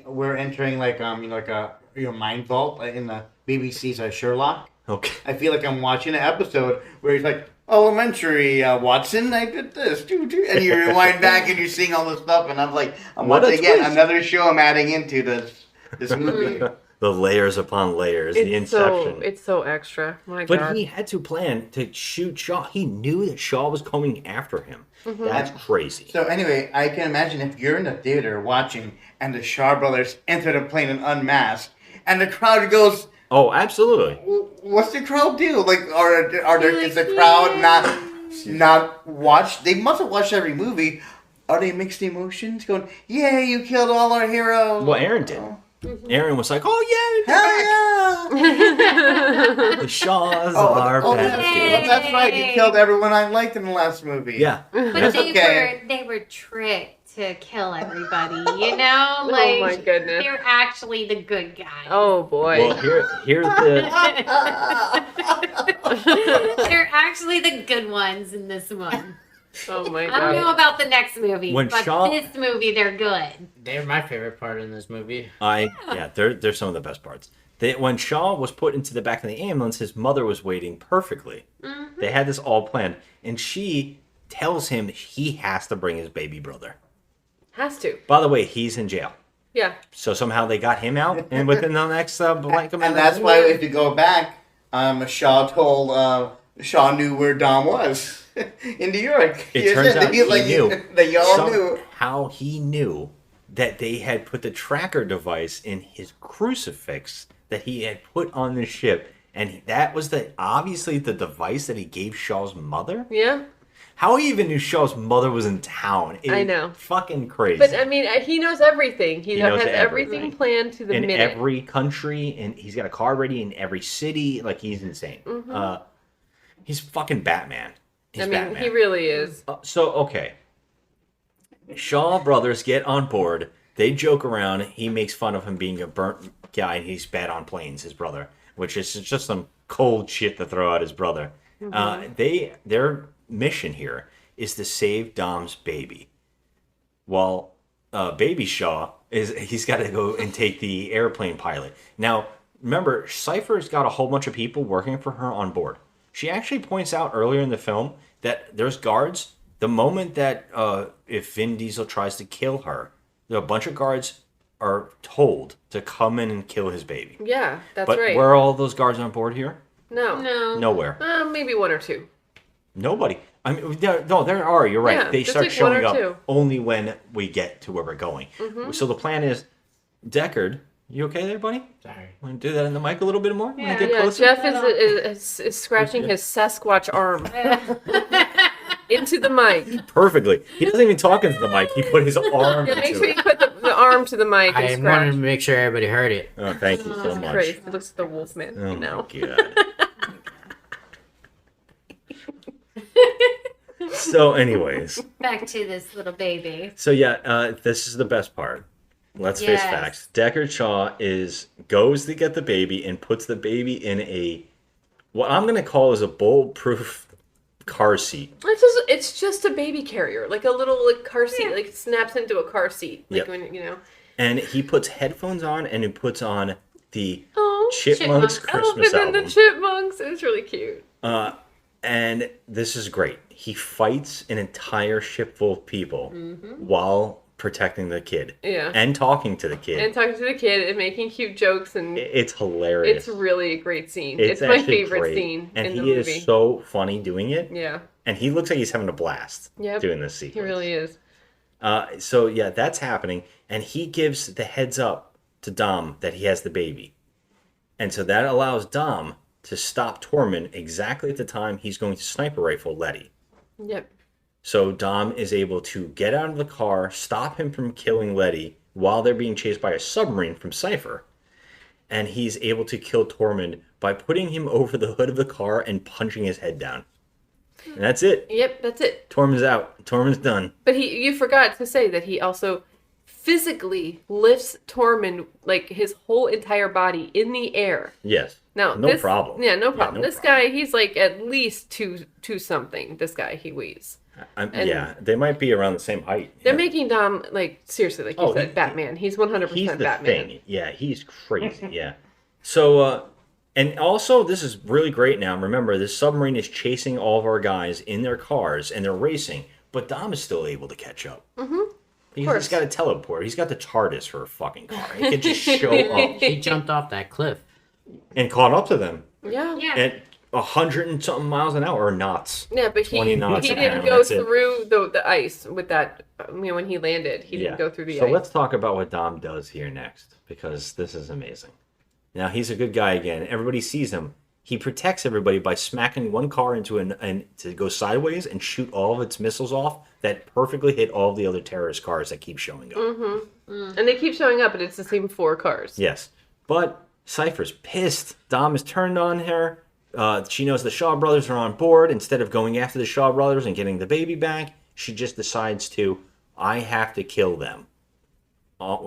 we're entering like like a mind vault in the BBC's Sherlock. Okay. I feel like I'm watching an episode where he's like, "Elementary, Watson, I did this, and you rewind back and you're seeing all this stuff, and I'm like, What a once again twist. another show I'm adding into this movie. The layers upon layers, the inception. It's so extra. My But God. he had to plan to shoot Shaw. He knew that Shaw was coming after him. Mm-hmm. That's crazy. So anyway, I can imagine if you're in the theater watching and the Shaw brothers enter the plane and unmask, and the crowd goes, Oh, absolutely. "What's the crowd do? Like, is the like, crowd not watched? They must have watched every movie. Are they mixed emotions? Going, yeah, you killed all our heroes. Well, Aaron did. Aaron was like, "Oh yeah, Hell yeah! the Shaws are back." Well, that's right. You killed everyone I liked in the last movie. Yeah. But That's they okay. were tricked to kill everybody, you know? Like, Oh my goodness. they're actually the good guys. Oh boy. Well, here's the. They're actually the good ones in this one. Oh my I don't know God. about the next movie, When but Shaw- this movie, they're good. They're my favorite part in this movie. They're some of the best parts. When Shaw was put into the back of the ambulance, his mother was waiting perfectly. Mm-hmm. They had this all planned, and she tells him he has to bring his baby brother. Has to. By the way, he's in jail. Yeah. So somehow they got him out, and within the next blank amount And that's why if you go back, Shaw knew where Dom was in New York. It turns out he knew. They all knew. How he knew that they had put the tracker device in his crucifix that he had put on the ship, and that was obviously the device that he gave Shaw's mother. Yeah. How he even knew Shaw's mother was in town? I know. Fucking crazy. But I mean, he knows everything. He knows has everything. everything planned to the in minute. every country, and he's got a car ready in every city. Like, he's insane. He's fucking Batman. He's I mean, Batman. he really is. Okay. Shaw brothers get on board. They joke around. He makes fun of him being a burnt guy, and he's bad on planes, his brother, which is just some cold shit to throw at his brother. Their mission here is to save Dom's baby. While baby Shaw he's got to go and take the airplane pilot. Now, remember, Cypher's got a whole bunch of people working for her on board. She actually points out earlier in the film that there's guards. The moment that if Vin Diesel tries to kill her, a bunch of guards are told to come in and kill his baby. Yeah, that's But right. where are all those guards on board here? No. No. Nowhere. Maybe one or two. Nobody. I mean, there are. You're right. Yeah, They just start like one showing or up two. only when we get to where we're going. So the plan is, Deckard You okay there, buddy? Sorry. Want to do that in the mic a little bit more? Want Yeah. to get Yeah, closer? Jeff is scratching his Sasquatch arm into the mic. Perfectly. He doesn't even talk into the mic. He put his arm Yeah, make into sure it. you put the arm to the mic and I wanted scratch. to make sure everybody heard it. Oh, thank you so much. Great. It looks like the Wolfman, Oh, you know. my God. So, anyways. Back to this little baby. So, yeah, this is the best part. Let's face Yes. facts. Deckard Shaw goes to get the baby and puts the baby in what I'm going to call is a bulletproof car seat. It's just a baby carrier, like a little car seat, like it snaps into a car seat, like Yep. when you know. And he puts headphones on and he puts on the Oh, Chipmunks Chipmunks. Christmas and then album. the chipmunks. It's really cute. And this is great. He fights an entire ship full of people while protecting the kid. Yeah. And talking to the kid. And talking to the kid and making cute jokes, and It's hilarious. it's really a great scene. It's my actually favorite great. scene and in he the movie. is so funny doing it. Yeah, And he looks like he's having a blast Yep. doing this he sequence. really is. So yeah, that's happening, and he gives the heads up to Dom that he has the baby, and so that allows Dom to stop Tormund exactly at the time he's going to sniper rifle Letty. Yep. So Dom is able to get out of the car, stop him from killing Letty while they're being chased by a submarine from Cypher, and he's able to kill Tormund by putting him over the hood of the car and punching his head down. And that's it. Yep, that's it. Tormund's out. Tormund's done. But you forgot to say that he also physically lifts Tormund, like his whole entire body, in the air. Yes. Now, no problem. Yeah, no problem. no This guy, he's like at least two something. This guy, he weighs. And- yeah, they might be around the same height. They're Yeah. making Dom, like, seriously, like you Oh, said, Batman. He's 100% He's the Batman. thing. Yeah, he's crazy. Yeah. So, and also, this is really great now. Remember, this submarine is chasing all of our guys in their cars, and they're racing, but Dom is still able to catch up. Mm-hmm. He's got a teleport. He's got the TARDIS for a fucking car. He can just show up He jumped off that cliff. and caught up to them Yeah. Yeah. at 100 and something miles an hour, or knots. Yeah, but he 20 knots didn't apparently, go that's it. through the ice with that. I mean, when he landed, he didn't go through the So ice. let's talk about what Dom does here next, because this is amazing. Now, he's a good guy again. Everybody sees him. He protects everybody by smacking one car into and to go sideways and shoot all of its missiles off that perfectly hit all of the other terrorist cars that keep showing up. And they keep showing up, and it's the same 4 cars. Yes. But Cypher's pissed. Dom is turned on her. She knows the Shaw brothers are on board. Instead of going after the Shaw brothers and getting the baby back, she just decides I have to kill them.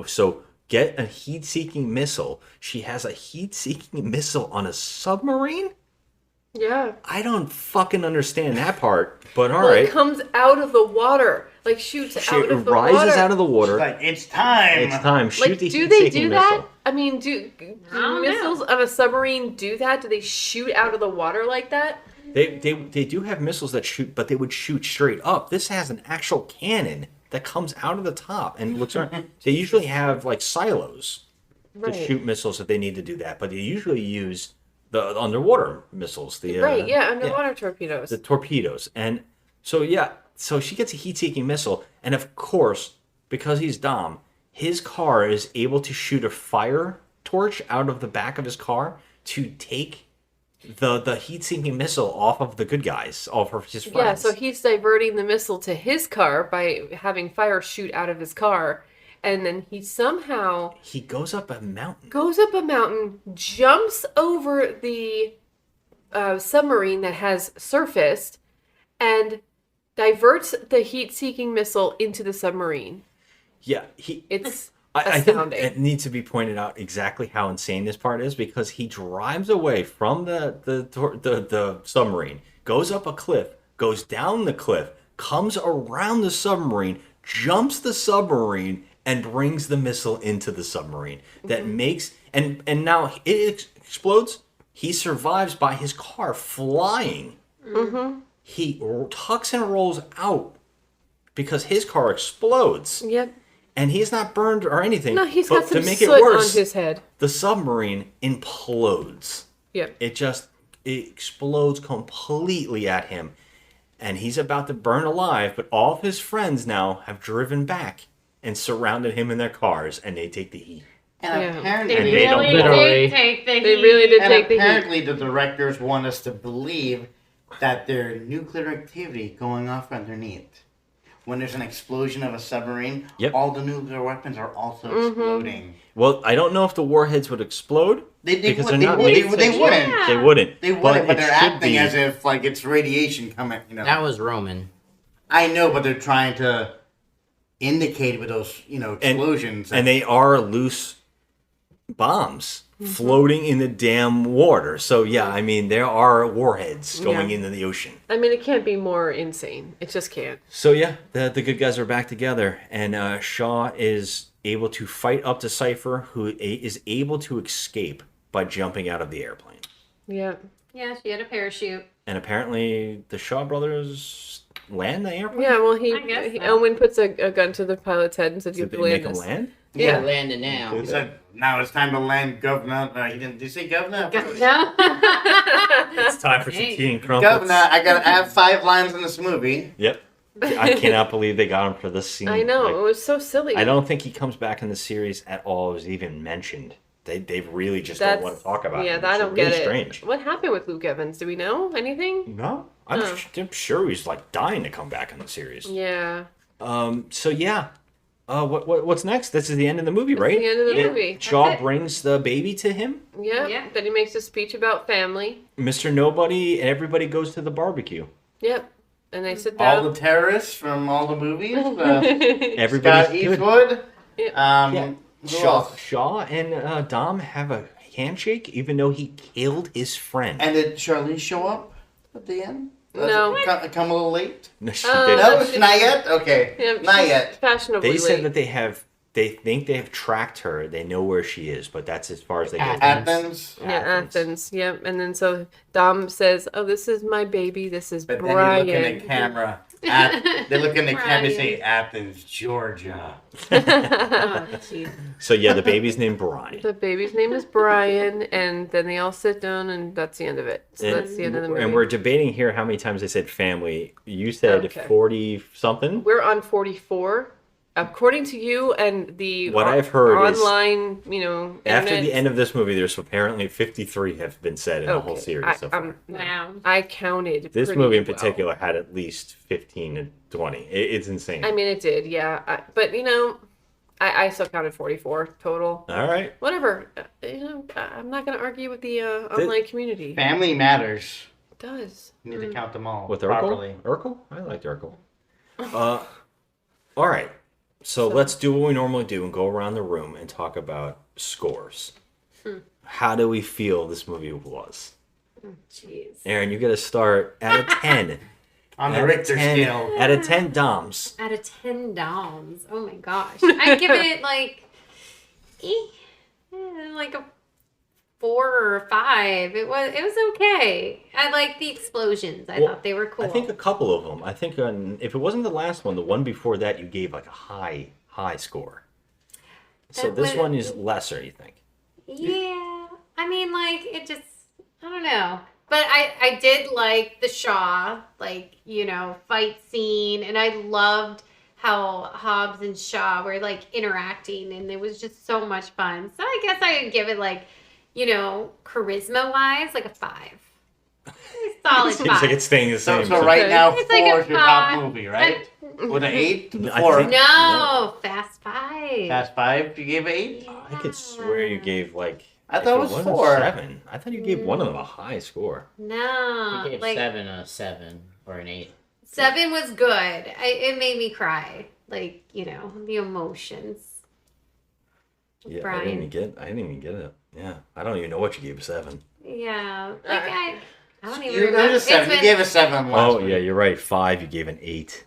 So get a heat-seeking missile. She has a heat-seeking missile on a submarine? Yeah. I don't fucking understand that part, but all Well, right. it comes out of the water, like shoots She out of the rises water. out of the water. Like, it's time. It's time. Shoot Like, the do they heat-seeking do that? missile. I mean, do don't missiles on a submarine do that? Do they shoot out of the water like that? They do have missiles that shoot, but they would shoot straight up. This has an actual cannon that comes out of the top and looks around. They usually have like silos to shoot missiles if they need to do that, but they usually use the underwater missiles. The Underwater torpedoes. the torpedoes. And so so she gets a heat-seeking missile, and of course, because he's Dom, his car is able to shoot a fire torch out of the back of his car to take the heat-seeking missile off of the good guys, off of his friends. Yeah, so he's diverting the missile to his car by having fire shoot out of his car, and then he somehow he goes up a mountain. goes up a mountain, jumps over the submarine that has surfaced, and diverts the heat-seeking missile into the submarine. Yeah, It's I think astounding. it needs to be pointed out exactly how insane this part is, because he drives away from the submarine, goes up a cliff, goes down the cliff, comes around the submarine, jumps the submarine, and brings the missile into the submarine. That makes and now it explodes. He survives by his car flying. He tucks and rolls out because his car explodes. Yep. And he's not burned or anything. No, he's but got some to make soot it worse, on his head. the submarine implodes. Yep. It explodes completely at him. And he's about to burn alive, but all of his friends now have driven back and surrounded him in their cars, and they take the heat. And Yeah. apparently, And They they don't really literally- did take the They really heat. did and take the heat. apparently the directors want us to believe that there's nuclear activity going off underneath. When there's an explosion of a submarine, Yep. all the nuclear weapons are also exploding. Well, I don't know if the warheads would explode They because would, they're they, not would, made they, to- they wouldn't. Yeah. They wouldn't. They wouldn't, but it they're should acting be- as if like it's radiation coming. You know, That was Roman. I know, but they're trying to indicate with those, explosions. and they are loose bombs floating in the damn water. So yeah, I mean there are warheads going Yeah. into the ocean. I mean, it can't be more insane. It just can't. So yeah, the good guys are back together, and Shaw is able to fight up to Cypher, who is able to escape by jumping out of the airplane. Yeah. Yeah, she had a parachute. And apparently, the Shaw brothers land the airplane. Yeah, well, I guess so. Owen puts a gun to the pilot's head and said, "You Did have they to make land them this." land? Yeah. Landing now. he said, "Now it's time to land, governor." He didn't. Did he say governor? No. It's time for some Hey. tea and crumpets. Governor, I have 5 lines in this movie. Yep. I cannot believe they got him for this scene. I know, Like, it was so silly. I don't think he comes back in the series at all. It was even mentioned. They really just don't want to talk about Yeah, it. I It's don't really get it. strange. What happened with Luke Evans? Do we know anything? No, I'm sure he's like dying to come back in the series. Yeah. So yeah, what's next? This is the end of the movie, That's right? the end of the Yeah. movie. Shaw That's it. brings the baby to him. Yeah. Yeah. Then he makes a speech about family. Mr. Nobody and everybody goes to the barbecue. Yep. And they sit All down. the terrorists from all the movies. Everybody's Scott good. Eastwood. Yeah. Yeah. Who Shaw, else? Shaw and Dom have a handshake, even though he killed his friend. And did Charlize show up at the end? No. Come a little late? No, she Oh, didn't. No, she- not yet? Okay. Yeah, Not she's yet. Fashionably They said late. that they think they have tracked her. They know where she is, but that's as far as they go. Athens. Yeah, Athens. Yep. And then so Dom says, "Oh, this is my baby. This is But then Brian." you look in the camera. They look in the camera and say Athens, Georgia. Oh, jeez. So yeah, the baby's named Brian. The baby's name is Brian, and then they all sit down, and that's the end of it. So that's the end of the movie. And we're debating here how many times they said family. You said Okay. 40 something. We're on 44. According to you and the What I've heard is online, After internet- the end of this movie, there's apparently 53 have been said in the whole Okay, series so far. Wow. I counted. This pretty movie in well. particular had at least 15 to 20. It's insane. I mean, it did, yeah. But I still counted 44 total. All right. Whatever. I'm not going to argue with the online community. Family matters. It does. You need to count them all With properly. Urkel? I liked Urkel. All right. So let's do what we normally do and go around the room and talk about scores. How do we feel this movie was? Jeez. Aaron, you got to start at a 10. On the Out of Richter 10 scale. Out of 10 Doms. Out of 10 doms. Oh my gosh. I'd give it like a 4 or a 5. It was okay. I liked the explosions. I Well, thought they were cool. I think a couple of them. I think if it wasn't the last one, the one before that, you gave like a high score. So That this would- one is lesser, you think? Yeah. I mean, it just, I don't know. But I did like the Shaw, fight scene. And I loved how Hobbs and Shaw were, interacting. And it was just so much fun. So I guess I would give it, charisma-wise, a 5. Solid Seems 5. like it's staying the So, same. so right now, It's like 4 a is your top 5. movie, right? With an 8? I 4. think- No, Fast 5. Fast 5, you gave 8? I could swear you gave I if thought it was wasn't 4. 7. I thought you gave one of them a high score. No. I gave 7 a 7 or an 8. 7 was good. It made me cry. The emotions. Yeah, I Brian. didn't even get it. Yeah, I don't even know what you gave a 7. Yeah. I don't even You remember. gave a 7. You gave a 7 last Oh week. yeah, you're right. 5. You gave an 8,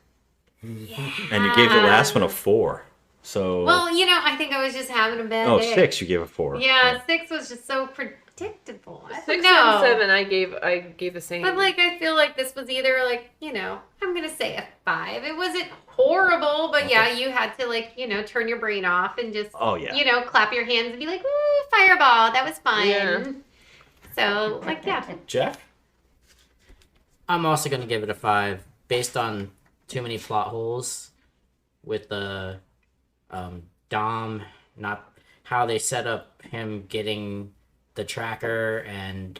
Yeah. and you gave the last one a 4. So Well, I think I was just having a bad day. 6. You gave a 4. Yeah, 6 was just so predictable. I 6 don't know. and 7, I gave the same. But I feel like this was either I'm gonna say a 5. It wasn't horrible, but yeah, you had to turn your brain off and just Oh yeah. clap your hands and be like, "Ooh, fireball, that was fun." Yeah. So yeah. Jeff. I'm also going to give it a 5 based on too many plot holes with the Dom not how they set up him getting the tracker and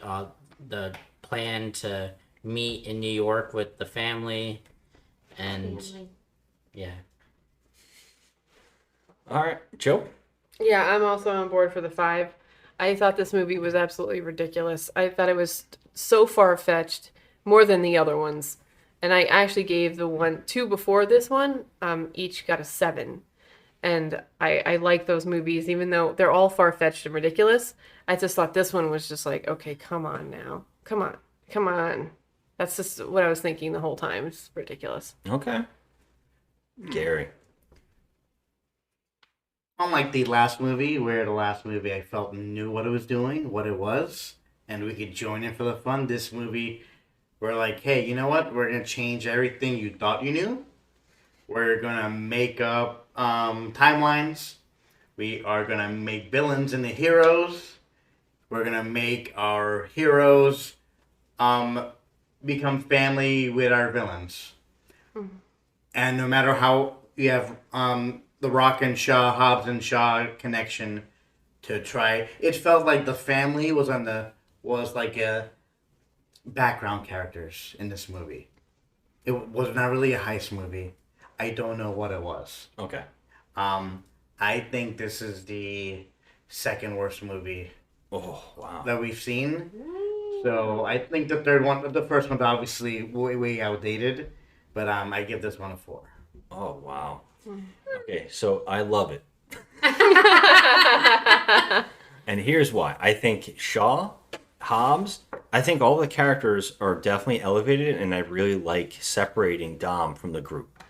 the plan to meet in New York with the family, and yeah. All right, Joe. Yeah, I'm also on board for the 5. I thought this movie was absolutely ridiculous. I thought it was so far-fetched, more than the other ones. And I actually gave the 2 before this one, each got a 7. And I like those movies, even though they're all far-fetched and ridiculous. I just thought this one was just like, okay, come on now. Come on. That's just what I was thinking the whole time. It's ridiculous. Okay. Gary. Unlike the last movie, where the last movie I felt knew what it was doing, what it was, and we could join in for the fun. This movie, we're like, hey, you know what? We're going to change everything you thought you knew. We're going to make up timelines. We are going to make villains into heroes. We're going to make our heroes become family with our villains. Mm-hmm. And no matter how you have the Rock and Shaw, Hobbs and Shaw connection to try, it felt like the family was like a background characters in this movie. It was not really a heist movie. I don't know what it was. Okay. I think this is the second worst movie that we've seen. So I think the first one's obviously way outdated, but I give this one a 4. Oh, wow. Okay, so I love it. And here's why. I think Shaw, Hobbs, I think all the characters are definitely elevated, and I really like separating Dom from the group.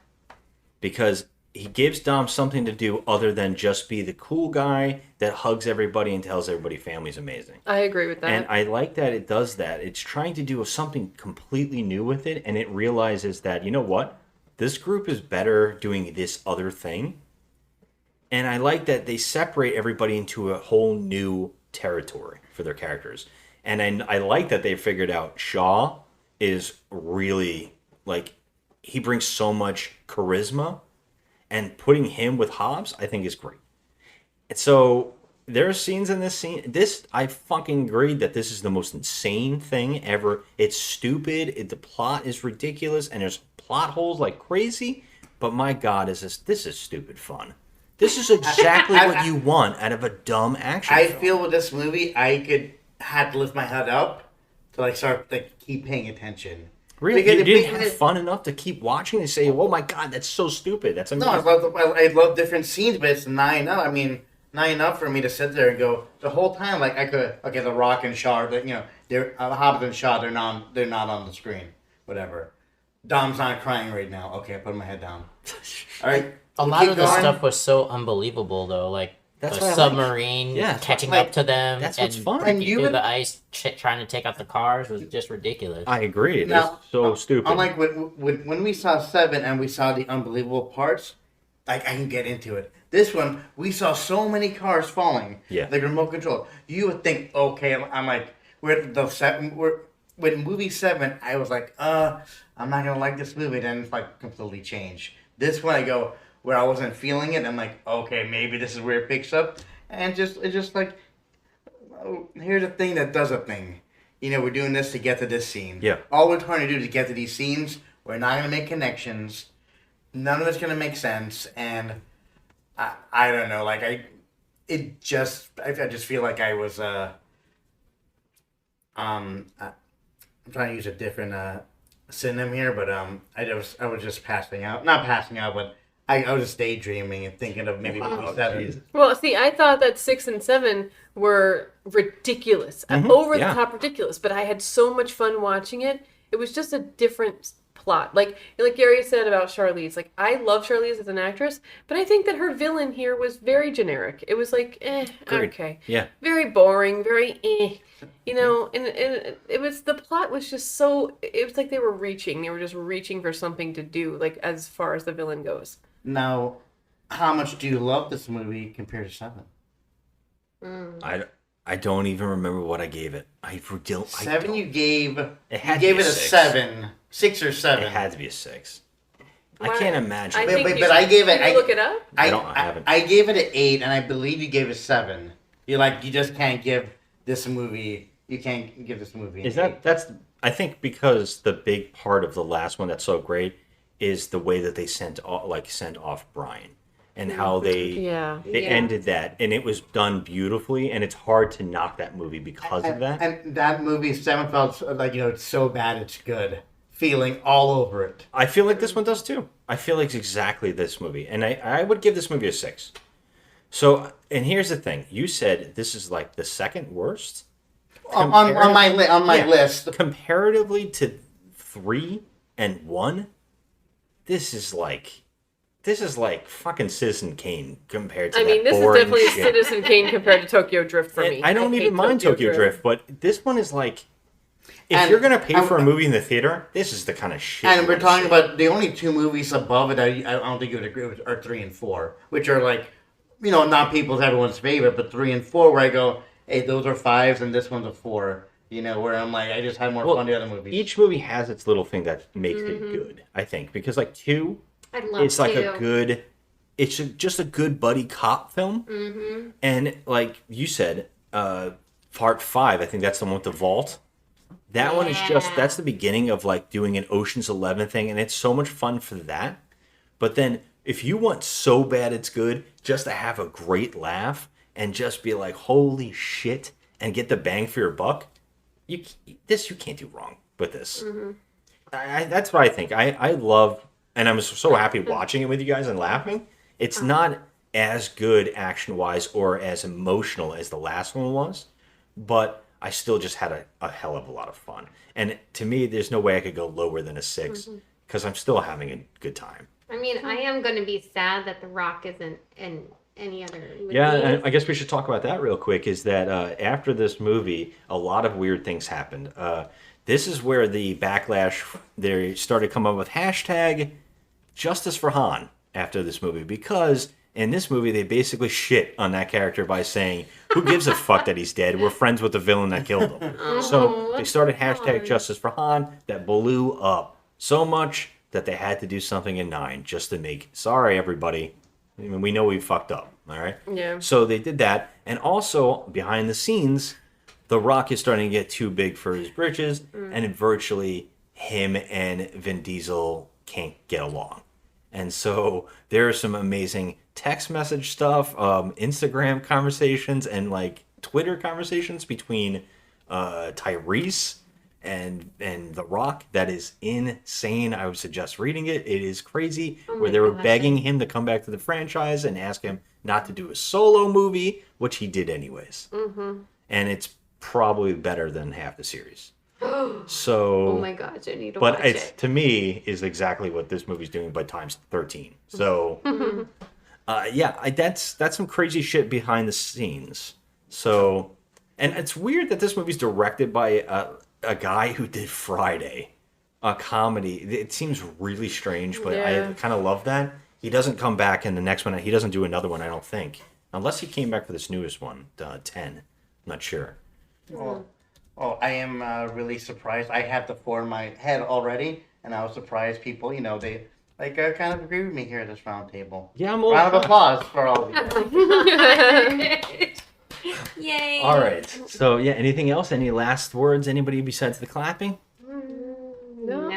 Because he gives Dom something to do other than just be the cool guy that hugs everybody and tells everybody family's amazing. I agree with that. And I like that it does that. It's trying to do something completely new with it, and it realizes that, you know what? This group is better doing this other thing. And I like that they separate everybody into a whole new territory for their characters. And I like that they figured out Shaw is really, like, he brings so much charisma. And putting him with Hobbs, I think, is great. And so there are scenes in this scene. I fucking agree that this is the most insane thing ever. It's stupid. The plot is ridiculous. And there's plot holes like crazy. But my God, this is stupid fun. This is exactly what you want out of a dumb action film. I feel with this movie, I had to lift my head up to start keep paying attention. Really? You didn't have fun enough to keep watching and say, oh my God, that's so stupid. That's amazing. No, I love different scenes, but it's not enough. I mean, not enough for me to sit there and go, the whole time, like, I could, okay, the Rock and Shaw, they're, Hobbs and Shaw, they're not on the screen. Whatever. Dom's not crying right now. Okay, I put my head down. All right. A lot of the stuff was so unbelievable, though. Like, that's the submarine catching up to them. That's what's fun. And through the ice, trying to take out the cars was just ridiculous. I agree. It's so stupid. Unlike when we saw 7 and we saw the unbelievable parts, like, I can get into it. This one, we saw so many cars falling. Yeah. Like remote control. You would think, okay, I'm like, with movie 7, I was like, I'm not gonna like this movie. Then it's like completely changed. This one, I go where I wasn't feeling it. I'm like, okay, maybe this is where it picks up, and it's just like, oh, here's a thing that does a thing. We're doing this to get to this scene. Yeah. All we're trying to do to get to these scenes, we're not gonna make connections. None of it's gonna make sense, and I don't know. Like I just feel like I was I'm trying to use a different synonym here, but I was just passing out. Not passing out, but I was just daydreaming and thinking of maybe movie 7. Well, see, I thought that 6 and 7 were ridiculous, over the top ridiculous. But I had so much fun watching it. It was just a different plot. Like Gary said about Charlize. Like, I love Charlize as an actress, but I think that her villain here was very generic. It was like, okay, yeah, very boring, very and it was, the plot was just so. It was like they were just reaching for something to do, like, as far as the villain goes. Now, how much do you love this movie compared to 7? I don't even remember what I gave it. You gave it a 6. 7, 6 or 7. It had to be a 6. I can't imagine. I But- think but- you but I should- gave it- Can you look it up? I haven't. I gave it an 8, and I believe you gave it 7. You're like, you just can't give this movie. You can't give this movie. Is that's? I think because the big part of the last one that's so great is the way that they sent off Brian and how they ended that, and it was done beautifully, and it's hard to knock that movie because of that. And that movie 7 felt like, it's so bad it's good. Feeling all over it. I feel like this one does too. I feel like it's exactly this movie, and I would give this movie a 6. So, and here's the thing: you said this is like the second worst. On my list. Comparatively to 3 and 1, this is like fucking Citizen Kane compared to I mean, that this is boring definitely shit. Citizen Kane compared to Tokyo Drift for And me. I don't even hate mind Tokyo Drift, but this one is like, if And- you're gonna pay for a movie in the theater, this is the kind of shit. And you we're wanna talking see. about the only 2 movies above it I don't think you would agree with are 3 and 4, which are like, not everyone's favorite, but 3 and 4 where I go, hey, those are 5s and this one's a 4. Where I'm like, I just had more fun the other movies. Each movie has its little thing that makes it good, I think, because like 2, I love it's like two. a good, it's just a good buddy cop film, and like you said, part 5, I think that's the one with the vault. That one is that's the beginning of like doing an Ocean's 11 thing, and it's so much fun for that. But then if you want so bad it's good, just to have a great laugh and just be like, holy shit, and get the bang for your buck, you can't do wrong with this. That's what I think. I love, and I'm so happy watching it with you guys and laughing. It's not as good action-wise or as emotional as the last one was, but I still just had a hell of a lot of fun. And to me, there's no way I could go lower than a 6 because I'm still having a good time. I mean, I am going to be sad that The Rock isn't in any other movies. Yeah, and I guess we should talk about that real quick, is that after this movie, a lot of weird things happened. This is where the backlash, they started coming up with hashtag Justice for Han after this movie, because in this movie, they basically shit on that character by saying, who gives a fuck that he's dead? We're friends with the villain that killed him. So they started hashtag Justice for Han that blew up so much that they had to do something in 9 just to make, sorry, everybody. I mean, we know we fucked up, all right? Yeah. So they did that. And also, behind the scenes, The Rock is starting to get too big for his britches, and virtually him and Vin Diesel can't get along. And so there are some amazing text message stuff, Instagram conversations, and like Twitter conversations between Tyrese and The Rock that is insane. I would suggest reading it. It is crazy. Where they were begging him to come back to the franchise and ask him not to do a solo movie, which he did anyways. And it's probably better than half the series. So, Oh my gosh, I need to but watch it's it. to me is exactly what this movie's doing, but times 13. So, that's some crazy shit behind the scenes. So, and it's weird that this movie's directed by a guy who did Friday, a comedy. It seems really strange, but I kind of love that. He doesn't come back in the next one. He doesn't do another one, I don't think, unless he came back for this newest one, 10. I'm not sure. Oh, I am really surprised. I had the 4 in my head already, and I was surprised people, they kind of agree with me here at this round table. Yeah, I'm Round of applause for all of you. Yay. All right. So, anything else? Any last words? Anybody besides the clapping? No.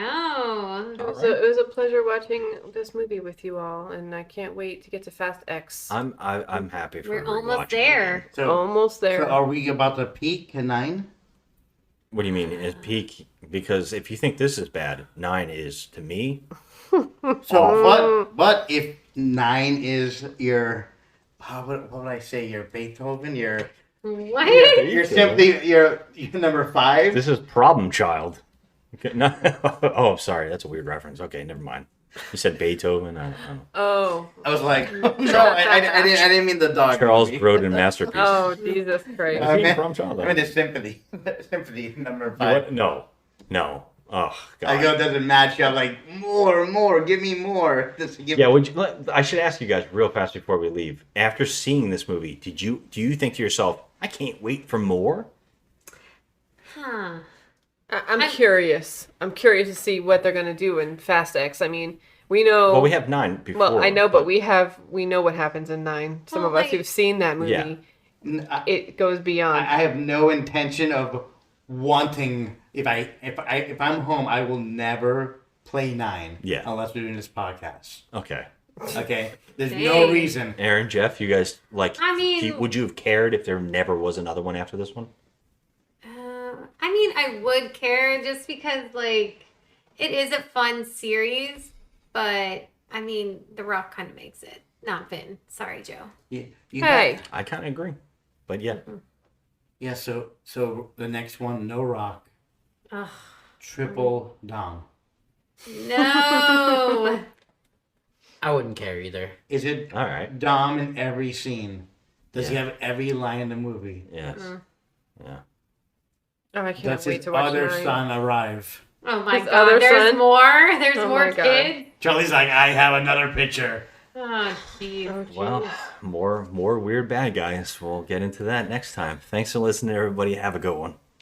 It was a pleasure watching this movie with you all, and I can't wait to get to Fast X. I'm happy for We're almost rewatching it there. again. So, Almost there. so are we about to peak at 9? What do you mean? Is peak? Because if you think this is bad, 9 is to me. So, but if 9 is your, what would I say? Your Beethoven, your What? simply your number 5. This is Problem Child. Okay, no, oh, sorry, that's a weird reference. Okay, never mind. You said Beethoven. I don't know. Oh. I was like, no, I didn't mean the dog. Charles movie. Grodin masterpiece. Oh, Jesus Christ. I mean, Problem Child. I mean the symphony, symphony number You 5. what? No. Oh God. I go, doesn't match. I'm like, more, give me more. Yeah, I should ask you guys real fast before we leave. After seeing this movie, do you think to yourself, I can't wait for more? I'm curious. I'm curious to see what they're going to do in Fast X. I mean, We know. Well, we have 9 before. Well, I know, but we know what happens in 9. Some Well, of us like- who've seen that movie, it goes beyond. I have no intention of wanting. If I'm home, I will never play 9. Yeah. Unless we're doing this podcast. Okay. Okay. There's Dang. no reason. Aaron, Jeff, you guys like? I mean- would you have cared if there never was another one after this one? I mean, I would care just because, like, it is a fun series, but I mean, The Rock kind of makes it. Not Vin. Sorry, Joe. You Hey, I kind of agree, but yeah. Yeah. So the next one, no Rock, Ugh. triple Dom. No. I wouldn't care either. Is it All right. Dom in every scene? Does he Yeah. have every line in the movie? Yes. Yeah. oh, I can't Does wait his to watch other 9. son arrive? Oh my His god. other There's son? more. There's Oh more my God. kids. Charlie's like, I have another picture. Oh jeez. Oh, jeez. Well, more weird bad guys. We'll get into that next time. Thanks for listening, everybody. Have a good one.